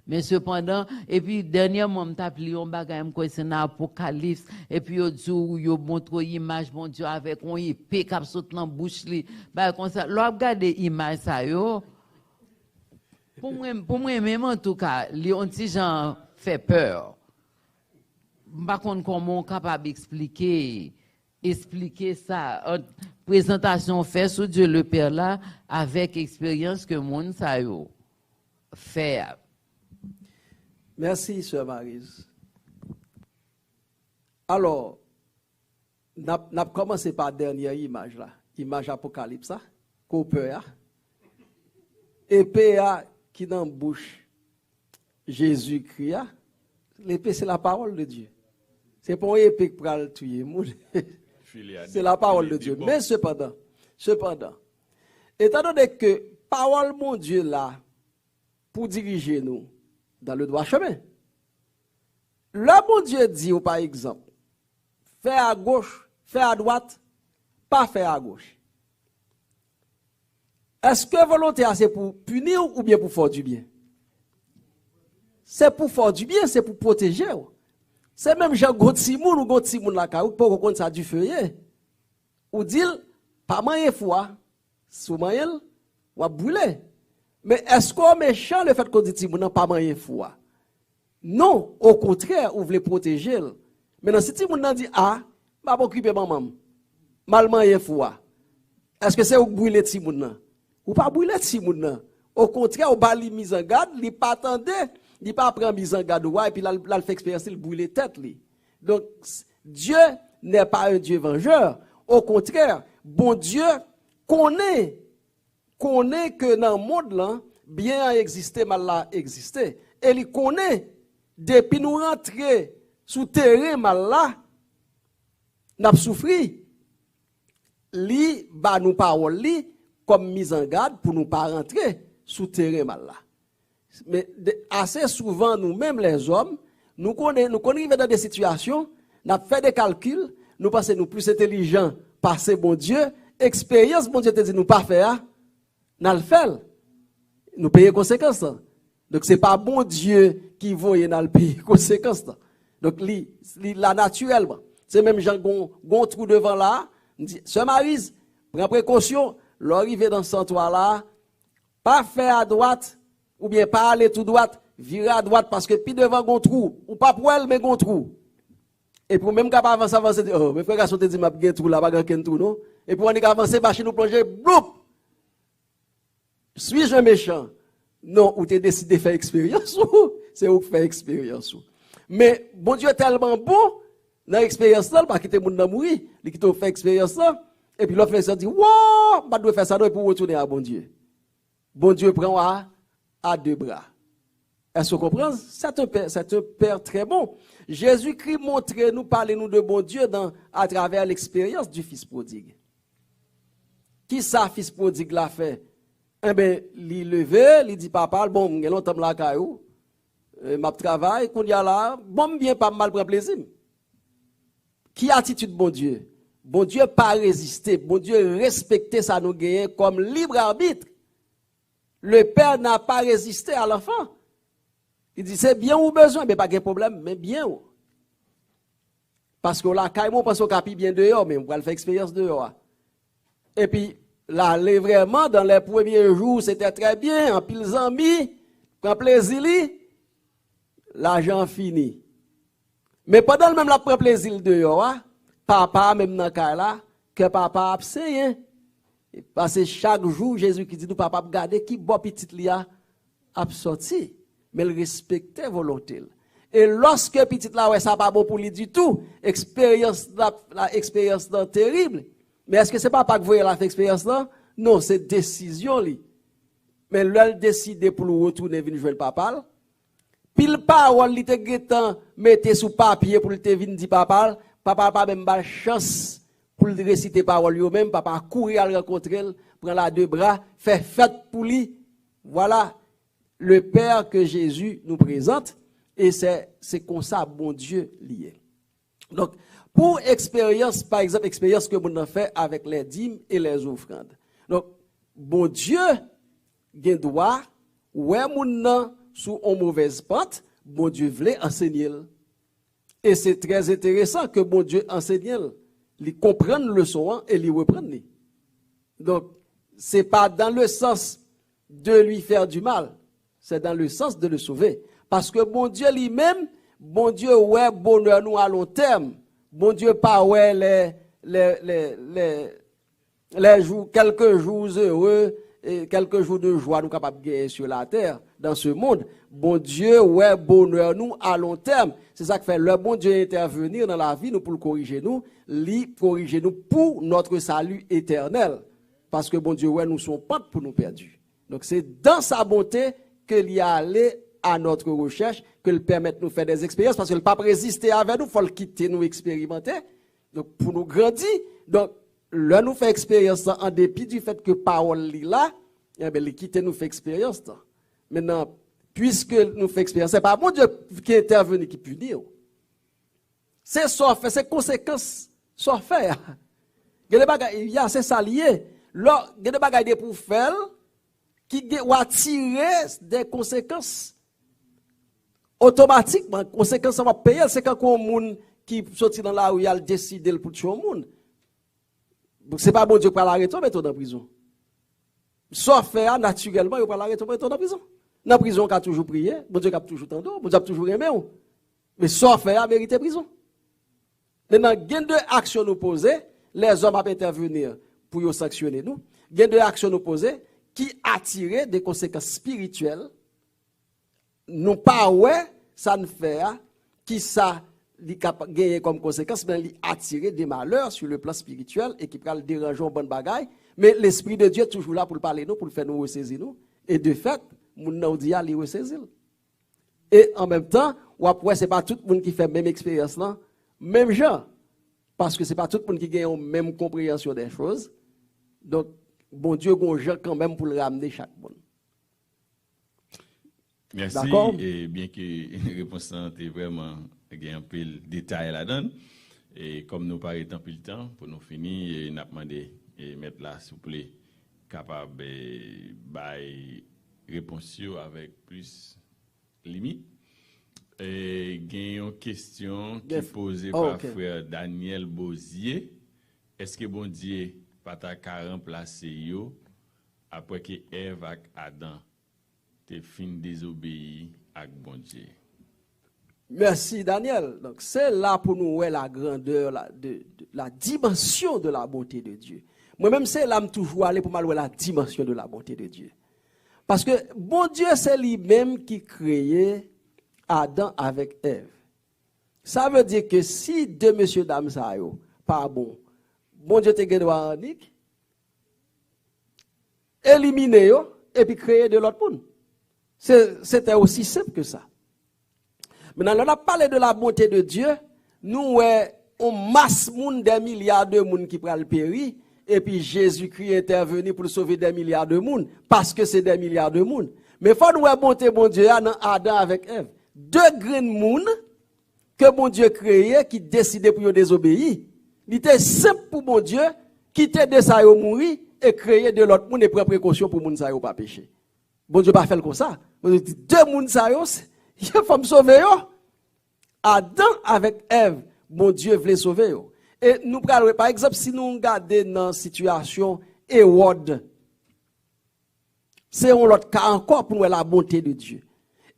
mais cependant et puis dernièrement me t'a plié un bagage comme c'est dans Apocalypse et puis au jour yo montre image bon Dieu avec on épée qui saute dans bouche li bah comme ça l'on regarde image ça yo pour moi même en tout cas les petits gens fait peur. Par contre, comment on est capable d'expliquer ça? Présentation faite sur Dieu le Père là, avec expérience que monde ça yo fait. Merci, Sœur Maryse. Alors, n'a commencé par la dernière image là, image Apocalypse, qu'on peut épée qui dans la bouche Jésus-Christ, l'épée c'est la parole de Dieu. C'est pas une épée pour le tuer. C'est la parole de Dieu. Mais cependant, étant donné que parole mon Dieu là pour diriger nous dans le droit chemin. Là mon Dieu dit par exemple, fais à gauche, fais à droite, pas faire à gauche. Est-ce que volonté c'est pour punir ou bien pour faire du bien? C'est pour faire du bien, c'est pour protéger. C'est même Jean Gautimoun ou Gautimoun la ka ou pour qu'on ça du feuillet. Ou dit pas moyen foi, sous moyen ou brûler. Mais est-ce qu'on méchant le fait qu'on dit Timoun pas moyen foi? Non, au contraire, on veut protéger. Maintenant si Timoun dit ah, m'a pas occuper maman. Mal moyen foi. Est-ce que c'est ou brûler Timoun? Ou pas brûler Timoun? Au contraire, on va li mise en garde, li pas attendre. Il pas prendre mise en garde et puis là il fait expérience il brûle tête li. Donc Dieu n'est pas un Dieu vengeur, au contraire, bon Dieu connaît que dans le monde là bien a existé mal a existé et il connaît depuis nous rentrer sous terrain mal là n'a souffri li ba nous parole li comme mise en garde pour nous pas rentrer sous terrain mal là. Mais assez souvent, nous-mêmes les hommes, nous connaissons dans des situations, nous fait des calculs, nous pensons nous plus intelligents par ce bon Dieu, expérience, bon Dieu te dit nous pas faire, nous le faisons, nous payons conséquences. Donc c'est pas bon Dieu qui voyait dans le pays conséquence là. Donc la naturellement, c'est même Jean gon trou devant là, dit Sœur Maryse, prends précaution, l'arrivée dans ce toit là, pas faire à droite ou bien pas aller tout droite, virer à droite parce que puis devant gon trou ou pas pour elle mais gon trou. Et pour même capable avancer oh mes frères garçons te dit m'a gen trou là pas gen trou non. Et pour on est avancer machine nous plonger bloup. Suis-je un méchant? Non, ou t'es décidé de faire expérience ou c'est où faire expérience ou. Mais bon Dieu est tellement bon dans l'expérience là, pas quitter moun nan mourir, il quitte faire expérience là et puis l'autre fait dit "Wow, pas doit faire ça pour retourner à bon Dieu." Bon Dieu prend à deux bras. Est-ce que vous comprenez? C'est un père très bon. Jésus-Christ montre-nous, parlez-nous de bon Dieu à travers l'expérience du fils prodigue. Qui ça fils prodigue l'a fait? Eh bien, il levé, il dit papa, bon, il y a longtemps là caillou, m'a travail, qu'on y a là, bon bien pas mal prendre plaisir. Qui attitude bon Dieu? Bon Dieu pas résister, bon Dieu respecter ça nous gagner comme libre arbitre. Le père n'a pas résisté à l'enfant. Il dit c'est bien ou besoin, mais pas de problème, mais bien ou. Parce que là, caillou, on pense au capi bien dehors, mais on va le faire expérience dehors. Et puis, là, vraiment, dans les premiers jours, c'était très bien, en pile zambi, en plaisir, l'argent fini. Mais pendant le même la prend plaisir dehors, papa, même dans le là, que papa a absent. Parce que chaque jour, Jésus qui dit, nous, papa, regardez qui bon petit là a sorti. Mais il respectait volonté. Et lorsque petit là, ouais, ça pas bon pour lui du tout, expérience terrible. Mais est-ce que c'est pas que vous voyez la expérience là? Non, c'est décision li. Mais elle décide pour le retourner venir jouer le papa. Pile parole li te getan mettez sous papier pour le te venir dire papa pas même pas chance pour le réciter parole yo même papa courir à rencontrer, prend la deux bras, fait fête pour lui. Voilà le Père que Jésus nous présente et c'est comme ça bon Dieu lié. Donc pour expérience, par exemple, expérience que nous avons fait avec les dîmes et les offrandes. Donc, bon Dieu, gen droit, ouais, moun sous une mauvaise pente, bon Dieu voulait enseigner. Et c'est très intéressant que bon Dieu enseigne, il comprenne le leçon et il reprenne. Donc, c'est pas dans le sens de lui faire du mal, c'est dans le sens de le sauver. Parce que bon Dieu lui-même, bon Dieu, ouais, bonheur nous à long terme. Bon Dieu, pas ouais les jours, quelques jours heureux et quelques jours de joie nous capables de gagner sur la terre, dans ce monde. Bon Dieu, ouais, bonheur nous à long terme. C'est ça que fait le bon Dieu intervenir dans la vie nous pour le corriger nous pour notre salut éternel. Parce que bon Dieu, ouais, nous sommes pas pour nous perdus. Donc c'est dans sa bonté qu'il y a allé à notre recherche, que le permette de nous faire des expériences, parce que le pape résister avec nous, il faut le quitter, nous expérimenter, donc pour nous grandir. Donc, là, nous fait expérience en dépit du fait que parole est là, eh bien, le quitter nous fait expérience. Maintenant, puisque nous fait expérience, c'est pas bon Dieu qui est intervenu qui punit. C'est ça fait, c'est conséquences, ça fait. Il y a c'est ça lié. Là, il y a des bagages pour faire qui va tirer des conséquences automatiquement. Conséquences, ça va payer. C'est quand un monde qui sortit dans la rue, il a décidé pour tuer un monde. Donc, c'est pas bon Dieu pour l'arrêter, mais dans la prison. Soit fait, naturellement, il va l'arrêter, mais dans la prison. Dans la prison, on a toujours prié. Bon Dieu a toujours tendu, bon Dieu a toujours aimé. Mais soit fait, a mérité prison. Maintenant, il y a deux actions nous poser. Les hommes vont intervenir pour nous sanctionner nous. Il y a deux actions nous poser qui attirent des conséquences spirituelles. Non pas ouais, ça ne fait qui ça gagner comme conséquence, mais il attire des malheurs sur le plan spirituel et qui peut le déranger en bonne bagaille. Mais l'Esprit de Dieu est toujours là pour parler nous, pour le faire nous ressaisir nous. Et de fait, nous n'avons dit à lui ressaisir. Et en même temps, ce n'est pas tout le monde qui fait la même expérience là, même genre. Parce que ce n'est pas tout le monde qui gagne la même compréhension des choses. Donc, bon Dieu, on gère quand même pour le ramener chaque monde. Merci. Et bien que la réponse est vraiment un peu de détail là-dedans. Et comme nous parlons tant peu de temps, pour nous finir, nous avons demandé et mettre là, s'il vous plaît, capable de réponse avec plus limite. Et il y a une question qui est Yes. posée Oh, par ok. frère Daniel Bozier. Est-ce que bon Dieu pas ta remplacer yo après que Ève et Adam te fin désobéi à bon Dieu? Merci Daniel. Donc c'est là pour nous voir la grandeur, la dimension de la bonté de Dieu. Moi-même c'est là que toujours aller pour voir la dimension de la bonté de Dieu. Parce que bon Dieu c'est lui-même qui créait Adam avec Ève. Ça veut dire que si deux monsieur dames ça yo pas bon Dieu te gen droit unique, éliminer yo et puis créer de l'autre monde. C'était aussi simple que ça. Maintenant, on a parlé de la bonté de Dieu. Nous, on masse monde des milliards de monde qui prennent le péri. Et puis Jésus-Christ est intervenu pour sauver des milliards de monde. Parce que c'est des milliards de monde. Mais il faut nous bonté, bon Dieu, dans Adam avec Ève. Deux grains de monde que bon Dieu créé, qui décidait pour désobéir. Il était simple pour bon Dieu, quitter de ça et mourir, et créer de l'autre monde et prendre précaution pour moun ça yo pas péché. Bon Dieu pas faire comme ça. Bon Dieu dit, deux moun ça yo, il faut me sauver yo. Adam avec Ève, bon Dieu voulait sauver yo. Et nous prenons, par exemple, si nous regardons dans la situation Hérode, c'est un autre cas encore pour nous la bonté de Dieu.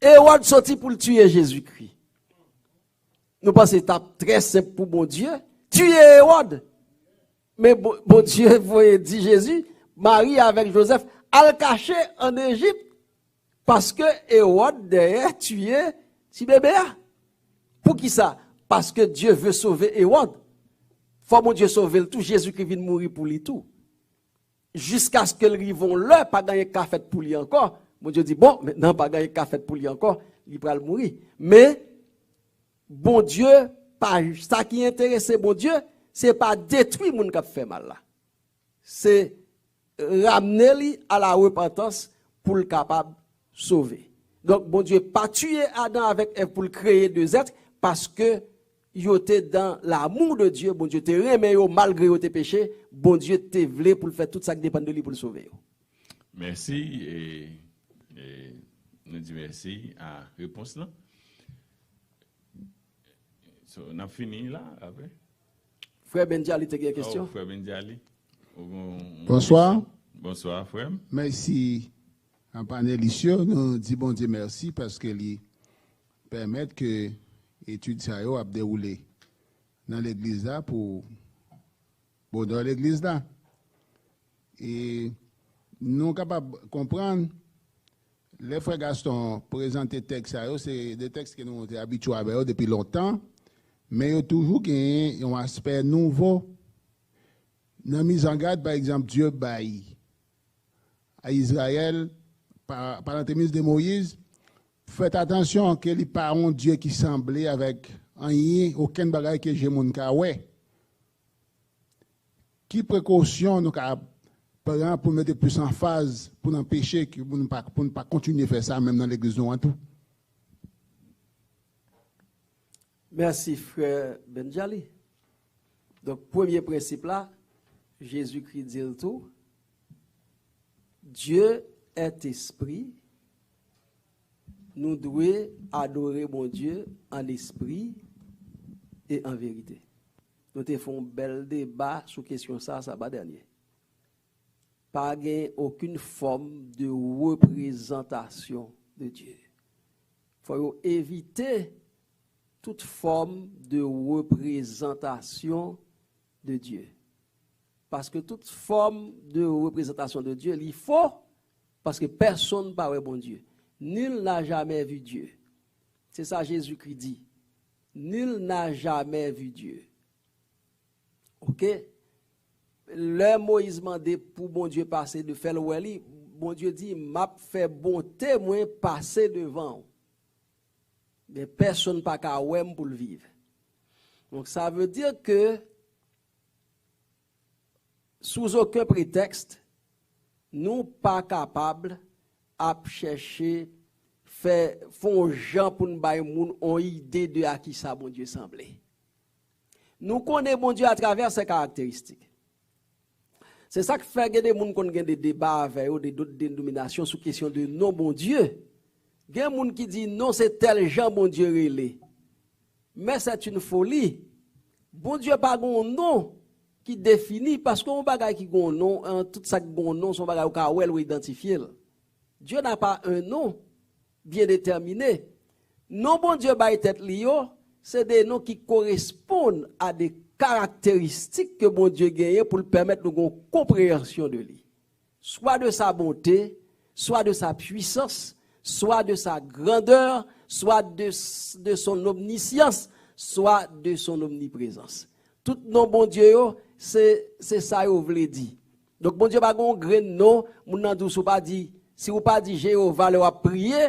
Hérode sorti pour tuer Jésus-Christ. Nous pensons que c'est très simple pour bon Dieu. Tuer Hérode. Mais bon Dieu voyait dit Jésus, Marie avec Joseph, à le cacher en Égypte. Parce que Hérode derrière tuer si bébé. Pour qui ça? Parce que Dieu veut sauver Hérode. Faut mon Dieu sauver le tout. Jésus-Christ vient mourir pour lui tout. Jusqu'à ce que le rivon là, pas gagner café pour lui encore. Mon Dieu dit, bon, maintenant, pas gagner café pour lui encore. Il va le mourir. Mais, bon Dieu, pas, ça qui intéresse bon Dieu, c'est pas détruire moun qui fait mal là. C'est ramener lui à la repentance pour le capable sauver. Donc, bon Dieu, pas tuer Adam avec Ève pour le créer deux êtres, parce que yo était dans l'amour de Dieu, bon Dieu te remet yo malgré yo tes péchés, bon Dieu te voulait pour le faire tout ça qui dépend de lui pour le sauver. Merci et nous disons merci à la réponse là. So, on a fini là après. Frère Benjali, tu as une question? Oh, frère Benjali. Bonsoir. Bonsoir, frère. Merci en panéliste. Nous disons bon Dieu merci parce qu'il permet que l'étude ça a déroulé dans l'église là pour dans l'église là. Et nous sommes capables de comprendre les frères Gaston présenter texte ça, c'est des textes que nous sommes habitués à depuis longtemps, mais il y a toujours un aspect nouveau. Dans la mise en garde, par exemple, Dieu baille à Israël, par l'entremise de Moïse, faites attention que les parents Dieu qui semblait avec aucun bagage que j'ai mon ouais. Qui précaution nous prendre pour mettre plus en phase, pour empêcher que pour ne pas continuer à faire ça même dans l'église en tout. Merci frère Benjali. Donc premier principe là, Jésus-Christ dit le tout. Dieu est esprit. Nous devons adorer mon Dieu en esprit et en vérité. Nous avons fait un bel débat sur la question ça va dernier. Pas aucune forme de représentation de Dieu. Il faut éviter toute forme de représentation de Dieu. Parce que toute forme de représentation de Dieu, il faut, parce que personne ne parle bon Dieu. Nul n'a jamais vu Dieu. C'est ça Jésus-Christ dit. Nul n'a jamais vu Dieu. Ok? Le Moïse demandé pour bon Dieu passer de faire le wali, bon Dieu dit, m'a fait bon témoin passer devant. Mais personne n'a pas qu'à pour le vivre. Donc ça veut dire que sous aucun prétexte, nous pas capables à chercher font gens pour nous bailler moun ont idée de à qui ça bon Dieu semblait. Nous connaissons bon Dieu à travers ses caractéristiques. C'est ça qui fait que des gens qui ont des débats avec eux, d'autres dénominations sur question de non bon Dieu. Il y a des gens qui disent non, c'est tel Jean, bon Dieu relé. Mais c'est une folie. Bon Dieu pas un nom qui définit, parce qu'on bagaille qui a un nom, tout ça qui a un nom, son bagaille ou identifier. Dieu n'a pas un nom bien déterminé. Non, bon Dieu ba tête lio, c'est des noms qui correspondent à des caractéristiques que bon Dieu gagne pour le permettre de une compréhension de lui. Soit de sa bonté, soit de sa puissance, soit de sa grandeur, soit de son omniscience, soit de son omniprésence. Tout nom bon Dieu, c'est ça vous voulez dire. Donc bon Dieu pas gon grand nom, moun nan dou pas dit, si vous pas dit Jéhovah le a prier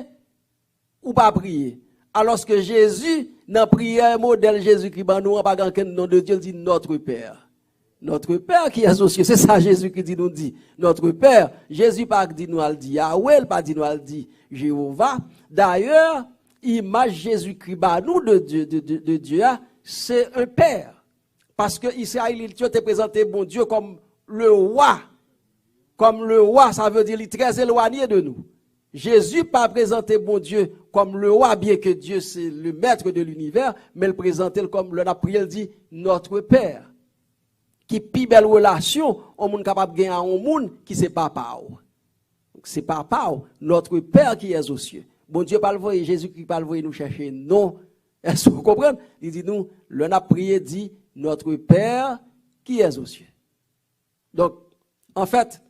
ou pas prier. Alors que Jésus, dans la prière modèle Jésus-Christ, nous pas grand nom de Dieu, dit notre Père. Notre Père qui est associé, c'est ça Jésus-Christ dit nous dit. Notre Père, Jésus pas dit nous al dit Yahweh, pas dit nous al dit Jéhovah. D'ailleurs, image Jésus-Christ nous de Dieu, c'est un Père. Parce que Israël, tu te présenté bon Dieu comme le roi. Comme le roi, ça veut dire il est très éloigné de nous. Jésus pas présenté bon Dieu comme le roi, bien que Dieu c'est le maître de l'univers, mais il présentait comme le prière, il dit notre Père. Qui pi belle relation, on monde capable gagner un monde qui c'est papa. C'est papa, notre Père qui est aux cieux. Bon Dieu pas le voir, Jésus-Christ pas le voir nous chercher. Non. Est-ce que vous comprenez? Il dit nous, le n'a prié dit notre Père qui est aux cieux. Donc, en fait,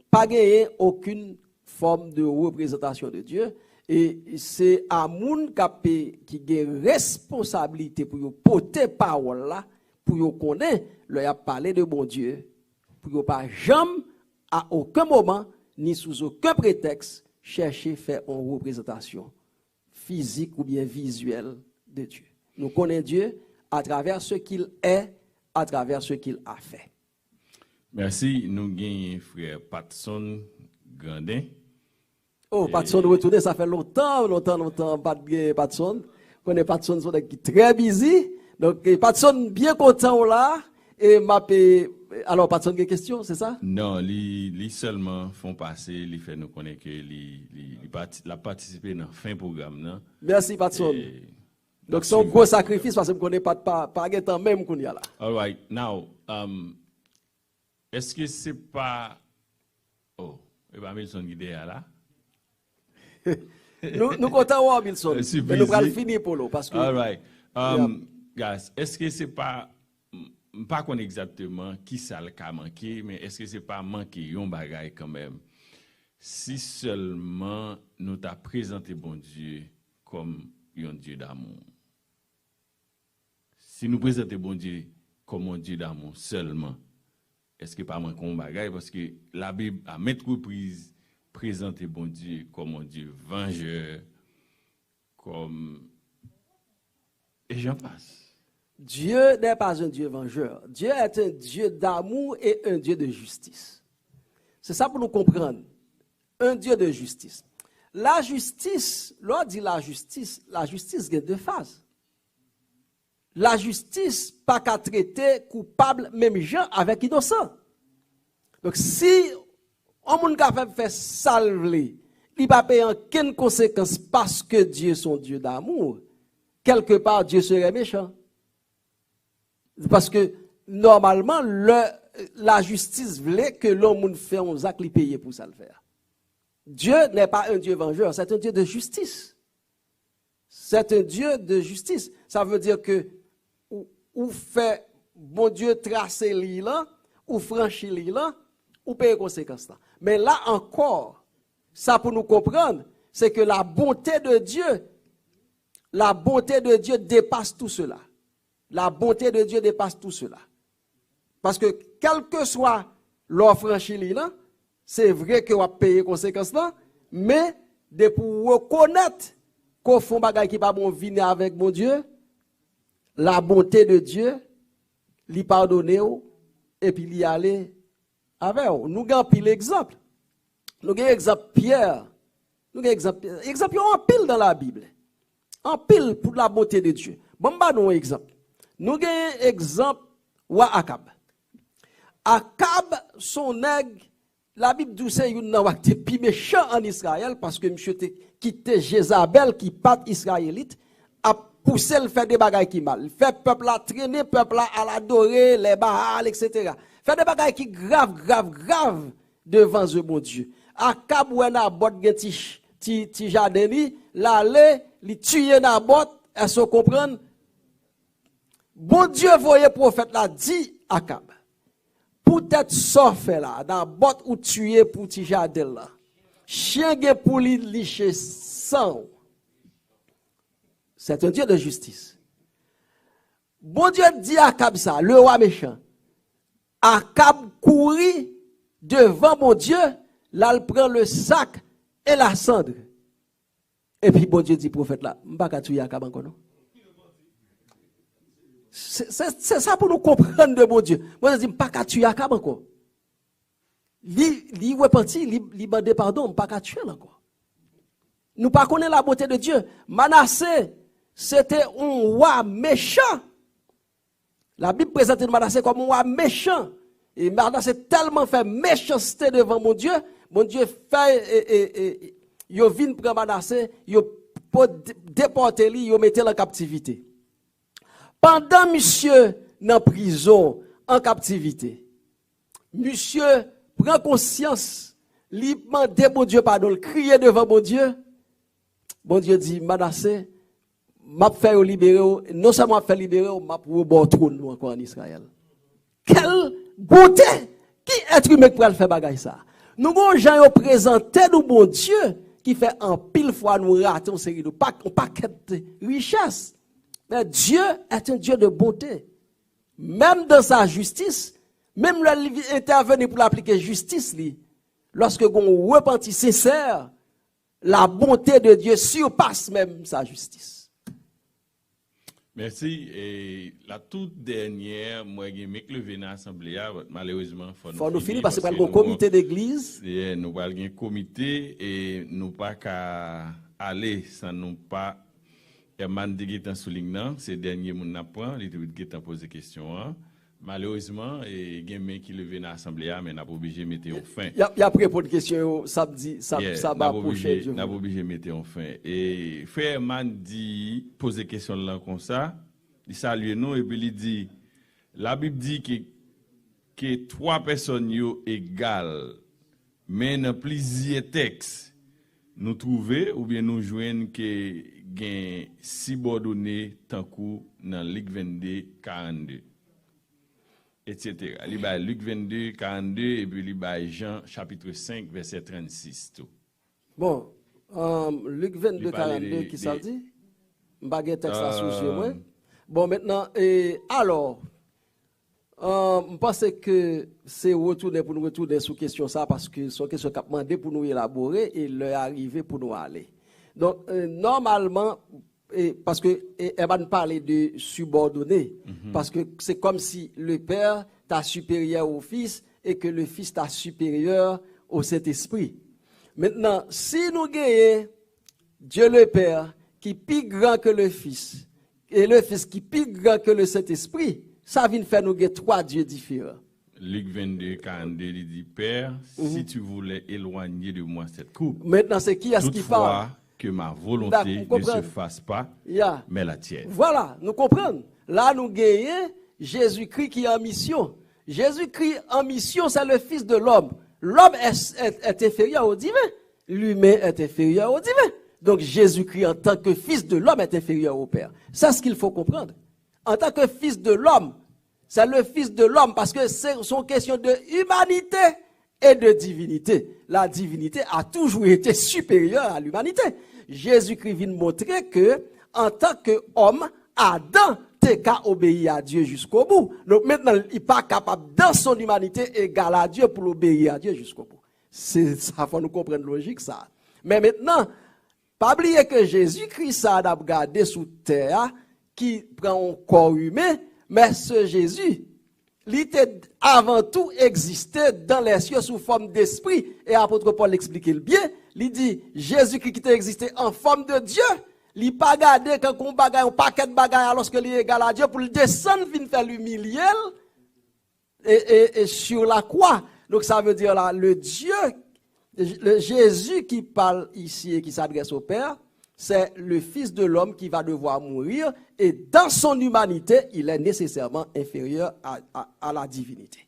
pas gagner aucune forme de représentation de Dieu, et c'est à moun qui a responsabilité pour porter parole là, pour connaître, leur a parlé de bon Dieu, pour pas jamais à aucun moment ni sous aucun prétexte chercher faire une représentation physique ou bien visuelle de Dieu. Nous connaissons Dieu à travers ce qu'il est, à travers ce qu'il a fait. Merci. Nous gagnons frère Patson Grandin. Oh, Patson retourné, ça fait longtemps, pas de Patson. Connais Patson, sont très busy. Donc, Patson bien content là. Et alors, Patson, des questions, c'est ça? Non, li seulement font passer, li fait nous connaître que la participé dans fin programme, non? Merci, Patson. Donc, c'est un gros sacrifice parce que je ne connais pas temps même qu'on y a là. All right. Now, est-ce que c'est pas... Oh, et bien, Milson qui est là? Nous comptons Milson. Mais nous allons finir pour l'eau. Parce que... All right. Guys, est-ce que c'est pas qu'on exactement qui ça le cas manqué, mais est-ce que c'est pas manqué un bagage quand même? Si seulement nous t'a présenté bon Dieu comme un Dieu d'amour. Si nous présentons bon Dieu comme un Dieu d'amour seulement, est-ce que pas manqué un bagage? Parce que la Bible à maintes reprises présente bon Dieu comme un Dieu vengeur, comme... Et j'en passe. Dieu n'est pas un Dieu vengeur. Dieu est un Dieu d'amour et un Dieu de justice. C'est ça pour nous comprendre. Un Dieu de justice. La justice, l'on dit la justice a deux phases. La justice, pas qu'à traiter coupable même gens avec innocent. Donc si on moun capable faire salver, il pas payer aucune conséquence parce que Dieu est son Dieu d'amour. Quelque part Dieu serait méchant. Parce que normalement la justice voulait que l'homme fait un acte li payer pour ça le faire. Dieu n'est pas un Dieu vengeur, c'est un Dieu de justice. C'est un Dieu de justice. Ça veut dire que ou fait bon Dieu tracer li là, ou franchir li là, ou payer conséquences là. Mais là encore, ça pour nous comprendre, c'est que la bonté de Dieu dépasse tout cela. La bonté de Dieu dépasse tout cela. Parce que quel que soit l'offre franchie là, c'est vrai que va payer conséquences là, mais de pour reconnaître qu'on fait bagay qui pas bon venir avec mon Dieu, la bonté de Dieu lui pardonner et puis lui aller avec. Nous avons pile exemple. Nous avons exemple Pierre. Nous avons exemple en pile dans la Bible. En pile pour la bonté de Dieu. Bon bah nous exemple. Nous avons exemple roi Akab. Akab son nègre la Bible dit c'est une nan qui était plus méchant en Israël parce que monsieur quitté Jézabel qui pas israélite a poussé le faire des bagailles qui mal. Fait peuple là traîner, peuple là à l'adorer, les Baal, etc. Fait des bagailles qui grave devant ce bon Dieu. Akab ou Nabot gen ti jardin li, l'aller, li tuer Nabot, est-ce qu'on comprend? Bon Dieu voyait prophète là dit Akab. Peut-être ça fait là, dans bot ou tuer pour ti jardin là. Chien gen pour li licher sang. C'est un Dieu de justice. Bon Dieu dit à Akab ça, le roi méchant. Akab courit devant mon Dieu, là il prend le sac et la cendre. Et puis bon Dieu dit prophète là, m'pa tuer Akab encore non. C'est ça pour nous comprendre de bon Dieu. Moi je dis m'pa tuer Akab encore. Li repenti, li bande pardon, m'pa tuer encore. Nous pas connaître la beauté de Dieu. Manassé, c'était un roi méchant. La Bible présente Manassé comme un roi méchant. Et Manassé tellement fait méchanceté devant mon Dieu fait yo vinn prendre Manassé, yo déporter lui, yo mettre en captivité. Pendant monsieur dans prison en captivité, monsieur prend conscience, li demande mon Dieu pardon, crier devant mon Dieu. Bon Dieu dit Manassé, m'a fait libérer, non seulement m'a fait libérer, m'a pour bon trône encore en Israël. Quelle beauté! Qui être humain pour faire bagaille ça? Nous avons gens présenté nous bon Dieu qui fait en pile fois nous rater une série de paquet de richesse. Mais Dieu est un Dieu de bonté. Même dans sa justice, même là il intervenir pour l'appliquer justice lorsque on repentit sincère, la bonté de Dieu surpasse même sa justice. Merci. Et la toute dernière, moi, j'ai mis levé dans l'Assemblée, malheureusement, faut nous finir parce que nous avons un comité d'église. Nous avons un comité et nous pas qu'à aller sans nous pas. Herman qui est en soulignant, ces derniers moun n'apprend, les qui est en posé question. Malheureusement, il y a des qui levé dans l'Assemblée, mais n'a pas obligé de mettre en fin. Il y a pris pour une question samedi, ça va prochain. N'a pas obligé de mettre en fin. Et frère Herman dit, pose question là comme ça, il salue nous et puis il dit, la Bible dit que trois personnes sont égales, mais dans plusieurs textes, nous trouvons ou bien nous joignons que gain subordonné tant coup dans Luc 22 42 etc. Li ba Luc 22 42 et puis li ba Jean chapitre 5 verset 36 tout. Bon, Luc 22 42 qui ça dit? M'pa gen texte là sous yeux moi. Bon maintenant alors je pense que c'est retourner pour nous retourner sur question ça parce que c'est une question qu'a demandé pour nous élaborer et l'heure arrivé pour nous aller. Donc, normalement, parce que Evan parlait de subordonné, parce que c'est comme si le Père t'a supérieur au Fils et que le Fils t'a supérieur au Saint-Esprit. Maintenant, si nous gagnons Dieu le Père qui est plus grand que le Fils et le Fils qui est plus grand que le Saint-Esprit, ça vient faire nous gagner trois dieux différents. Luc 22, 42, il dit, Père, si tu voulais éloigner de moi cette coupe, maintenant c'est qui est-ce qui parle? Que ma volonté ne se fasse pas, mais la tienne. Voilà, nous comprenons. Là, nous gagnons Jésus-Christ qui est en mission. Jésus-Christ en mission, c'est le Fils de l'homme. L'homme est inférieur au divin. L'humain est inférieur au divin. Donc Jésus-Christ en tant que Fils de l'homme est inférieur au Père. C'est ce qu'il faut comprendre. En tant que Fils de l'homme, c'est le Fils de l'homme parce que c'est une question de humanité et de divinité. La divinité a toujours été supérieure à l'humanité. Jésus-Christ vient montrer que, en tant qu'homme, Adam t'es qu'à obéir à Dieu jusqu'au bout. Donc maintenant, il n'est pas capable, dans son humanité, égale à Dieu pour obéir à Dieu jusqu'au bout. C'est ça, faut nous comprendre logique, ça. Mais maintenant, pas oublier que Jésus-Christ a regardé sous terre, qui prend un corps humain, mais ce Jésus, il était avant tout existé dans les cieux sous forme d'esprit. Et l'apôtre Paul l'explique bien. Il dit, Jésus-Christ qui était existé en forme de Dieu, il n'a pas gardé quand on bagaille, un paquet de bagaille alors qu'il est égal à Dieu pour le descendre, venir faire l'humilier. Et sur la croix, Donc ça veut dire là, le Jésus qui parle ici et qui s'adresse au Père, c'est le Fils de l'homme qui va devoir mourir et dans son humanité, il est nécessairement inférieur à la divinité.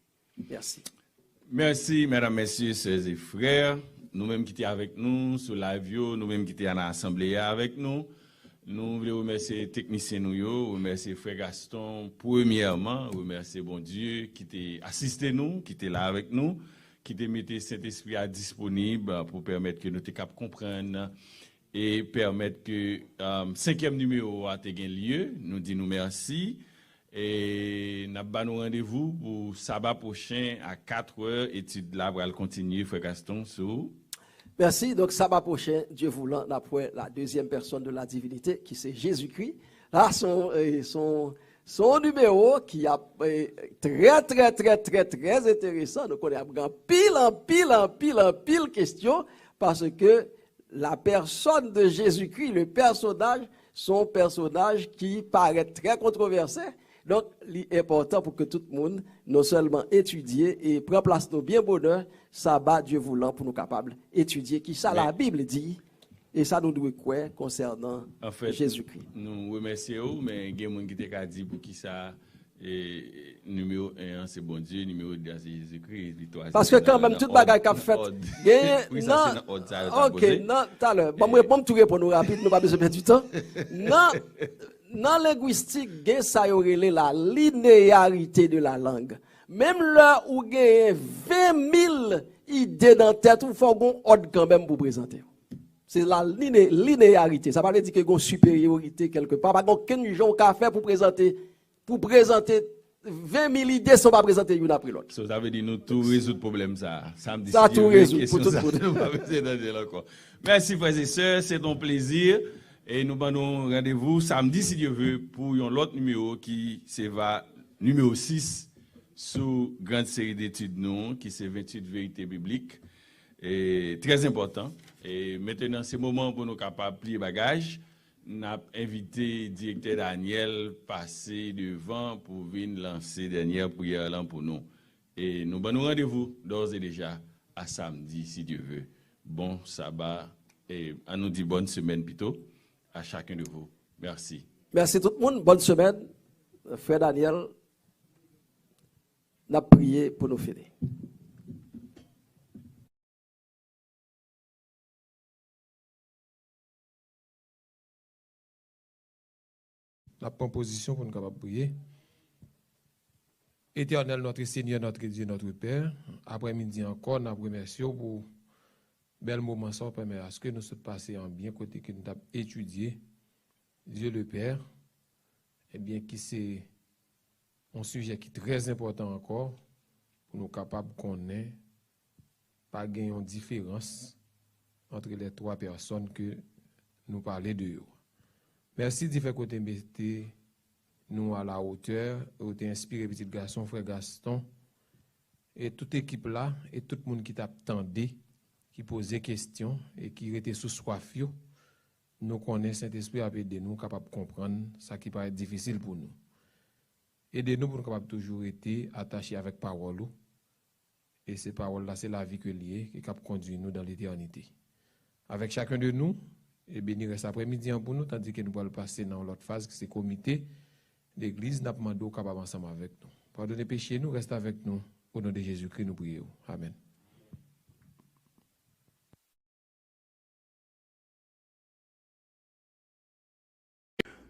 Merci. Merci, mesdames, messieurs, sœurs et frères. Nous-mêmes qui étions avec nous sur la vidéo, nous-mêmes qui étions en assemblée avec nous. Nous voulons remercier les techniciens, nous, remercier Frère Gaston, premièrement, remercier bon Dieu qui t'a assisté nous, qui était là avec nous, qui t'a mis cet esprit à disponible pour permettre que nous puissions comprendre et permettre que cinquième numéro a été lieu. Nous disons merci et nous avons rendez-vous pour sabbat prochain à 4h. Étude là pour continuer, Frère Gaston, sur. Merci. Donc, sabbat prochain, Dieu voulant, après la deuxième personne de la divinité, qui c'est Jésus-Christ. Là, son numéro qui a très intéressant. Donc, on a pile question parce que la personne de Jésus-Christ, le personnage, son personnage qui paraît très controversé. Donc, l'important pour que tout le monde, non seulement étudie et prend place nos bien bonheur, sabbat, Dieu voulant, pour nous capables d'étudier qui ça la Bible dit, et ça nous doit quoi concernant en fait, Jésus-Christ. Nous remercions, mais il y a des gens qui ont dit pour qui ça, numéro 1, c'est bon Dieu, numéro 2, c'est Jésus-Christ. Parce que quand même, toute bagaille qu'a fait, non, ok, non, tout à l'heure, bon, moi, tout répondre rapide, nous pas besoin de perdre du temps. Non. Dans la linguistique, il y a la linéarité de la langue. Même là où il y a 20 000 idées dans la tête, il faut qu'on ordre quand même pour présenter. C'est la linéarité. Ça ne veut pas dire qu'il y a une supériorité quelque part. Pas aucun gens qui a fait pour présenter 20 000 idées ne sont pas présentées l'une après l'autre. Ça veut dire nous tout résoudre le problème ça. Ça me dit ça tout résout pour tout le monde. Merci frères et sœurs, c'est un plaisir. Et nous avons rendez-vous samedi, si Dieu veut, pour un autre numéro qui va numéro 6 sous grande série d'études nous, qui c'est 28 vérités bibliques. Et très important. Et maintenant, c'est le moment pour nous capables de plier bagages. Nous avons invité le directeur Daniel passer devant pour venir lancer dernière prière là pour nous. Et nous avons rendez-vous d'ores et déjà à samedi, si Dieu veut. Bon sabbat et à nous dire bonne semaine plutôt. À chacun de vous. Merci. Merci tout le monde. Bonne semaine. Frère Daniel, n'a prié pour nous finir. La proposition pour nous capables de prier. Éternel, notre Seigneur, notre Dieu, notre Père, après-midi encore, nous remercions pour bel moment ça permet à ce que nous se passions en bien côté que nous avons étudié Dieu le Père, et bien qui c'est un sujet qui est très important encore pour nous capables qu'on ait pas gagner une différence entre les trois personnes que nous parlons de eux. Merci de faire côté mettez nous à la hauteur, où t'es inspiré petit garçon frère Gaston et toute équipe là et tout le monde qui t'attendait qui posait des questions et qui était sous soif, nous connaissons Saint-Esprit à aider nous capables de comprendre ce qui paraît difficile pour nous. Aidez-nous pour nous capables toujours être attachés avec parole. Et ces paroles-là, c'est la vie que liée qui cap conduit nous dans l'éternité. Avec chacun de nous, et bénir cet après-midi pour nous, tandis que nous allons passer dans l'autre phase, qui c'est le comité l'église, nous demandons capable ensemble avec nous. Pardonnez péché, nous restez avec nous. Au nom de Jésus-Christ, nous prions. Amen.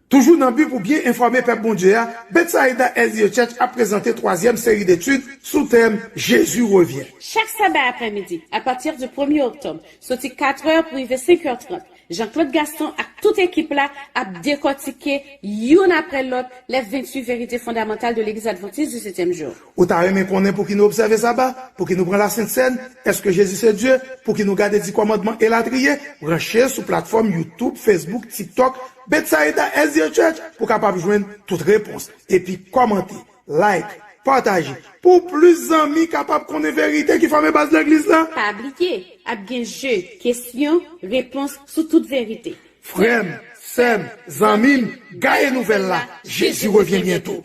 Toujours dans le but pour bien informer Peuple bon Dieu, Bethsaïda SDA Church a présenté 3e série d'études sous thème Jésus revient. Chaque sabbat après-midi, à partir du 1er octobre, sorti 4h pour arriver 5h30, Jean-Claude Gaston et toute équipe là a décortiqué une après l'autre les 28 vérités fondamentales de l'Église adventiste du 7e jour. Ou t'as aimé qu'on est pour qu'il nous observe sabbat, pour qu'il nous prenne la Sainte Seine, est-ce que Jésus c'est Dieu, pour qu'il nous garde les 10 commandements et la trier, brancher sur plateforme YouTube, Facebook, TikTok, Bethsaïda SDA Church pour capable joindre toute réponse. Et puis commenter, like, partager. Pour plus d'amis capables qu'on ait vérité qui forment base de l'église là. Pas oublier, à bien jeu, questions, réponses sous toute vérité. Frères, sœurs, amis, gagne nouvelle là. Jésus revient bientôt.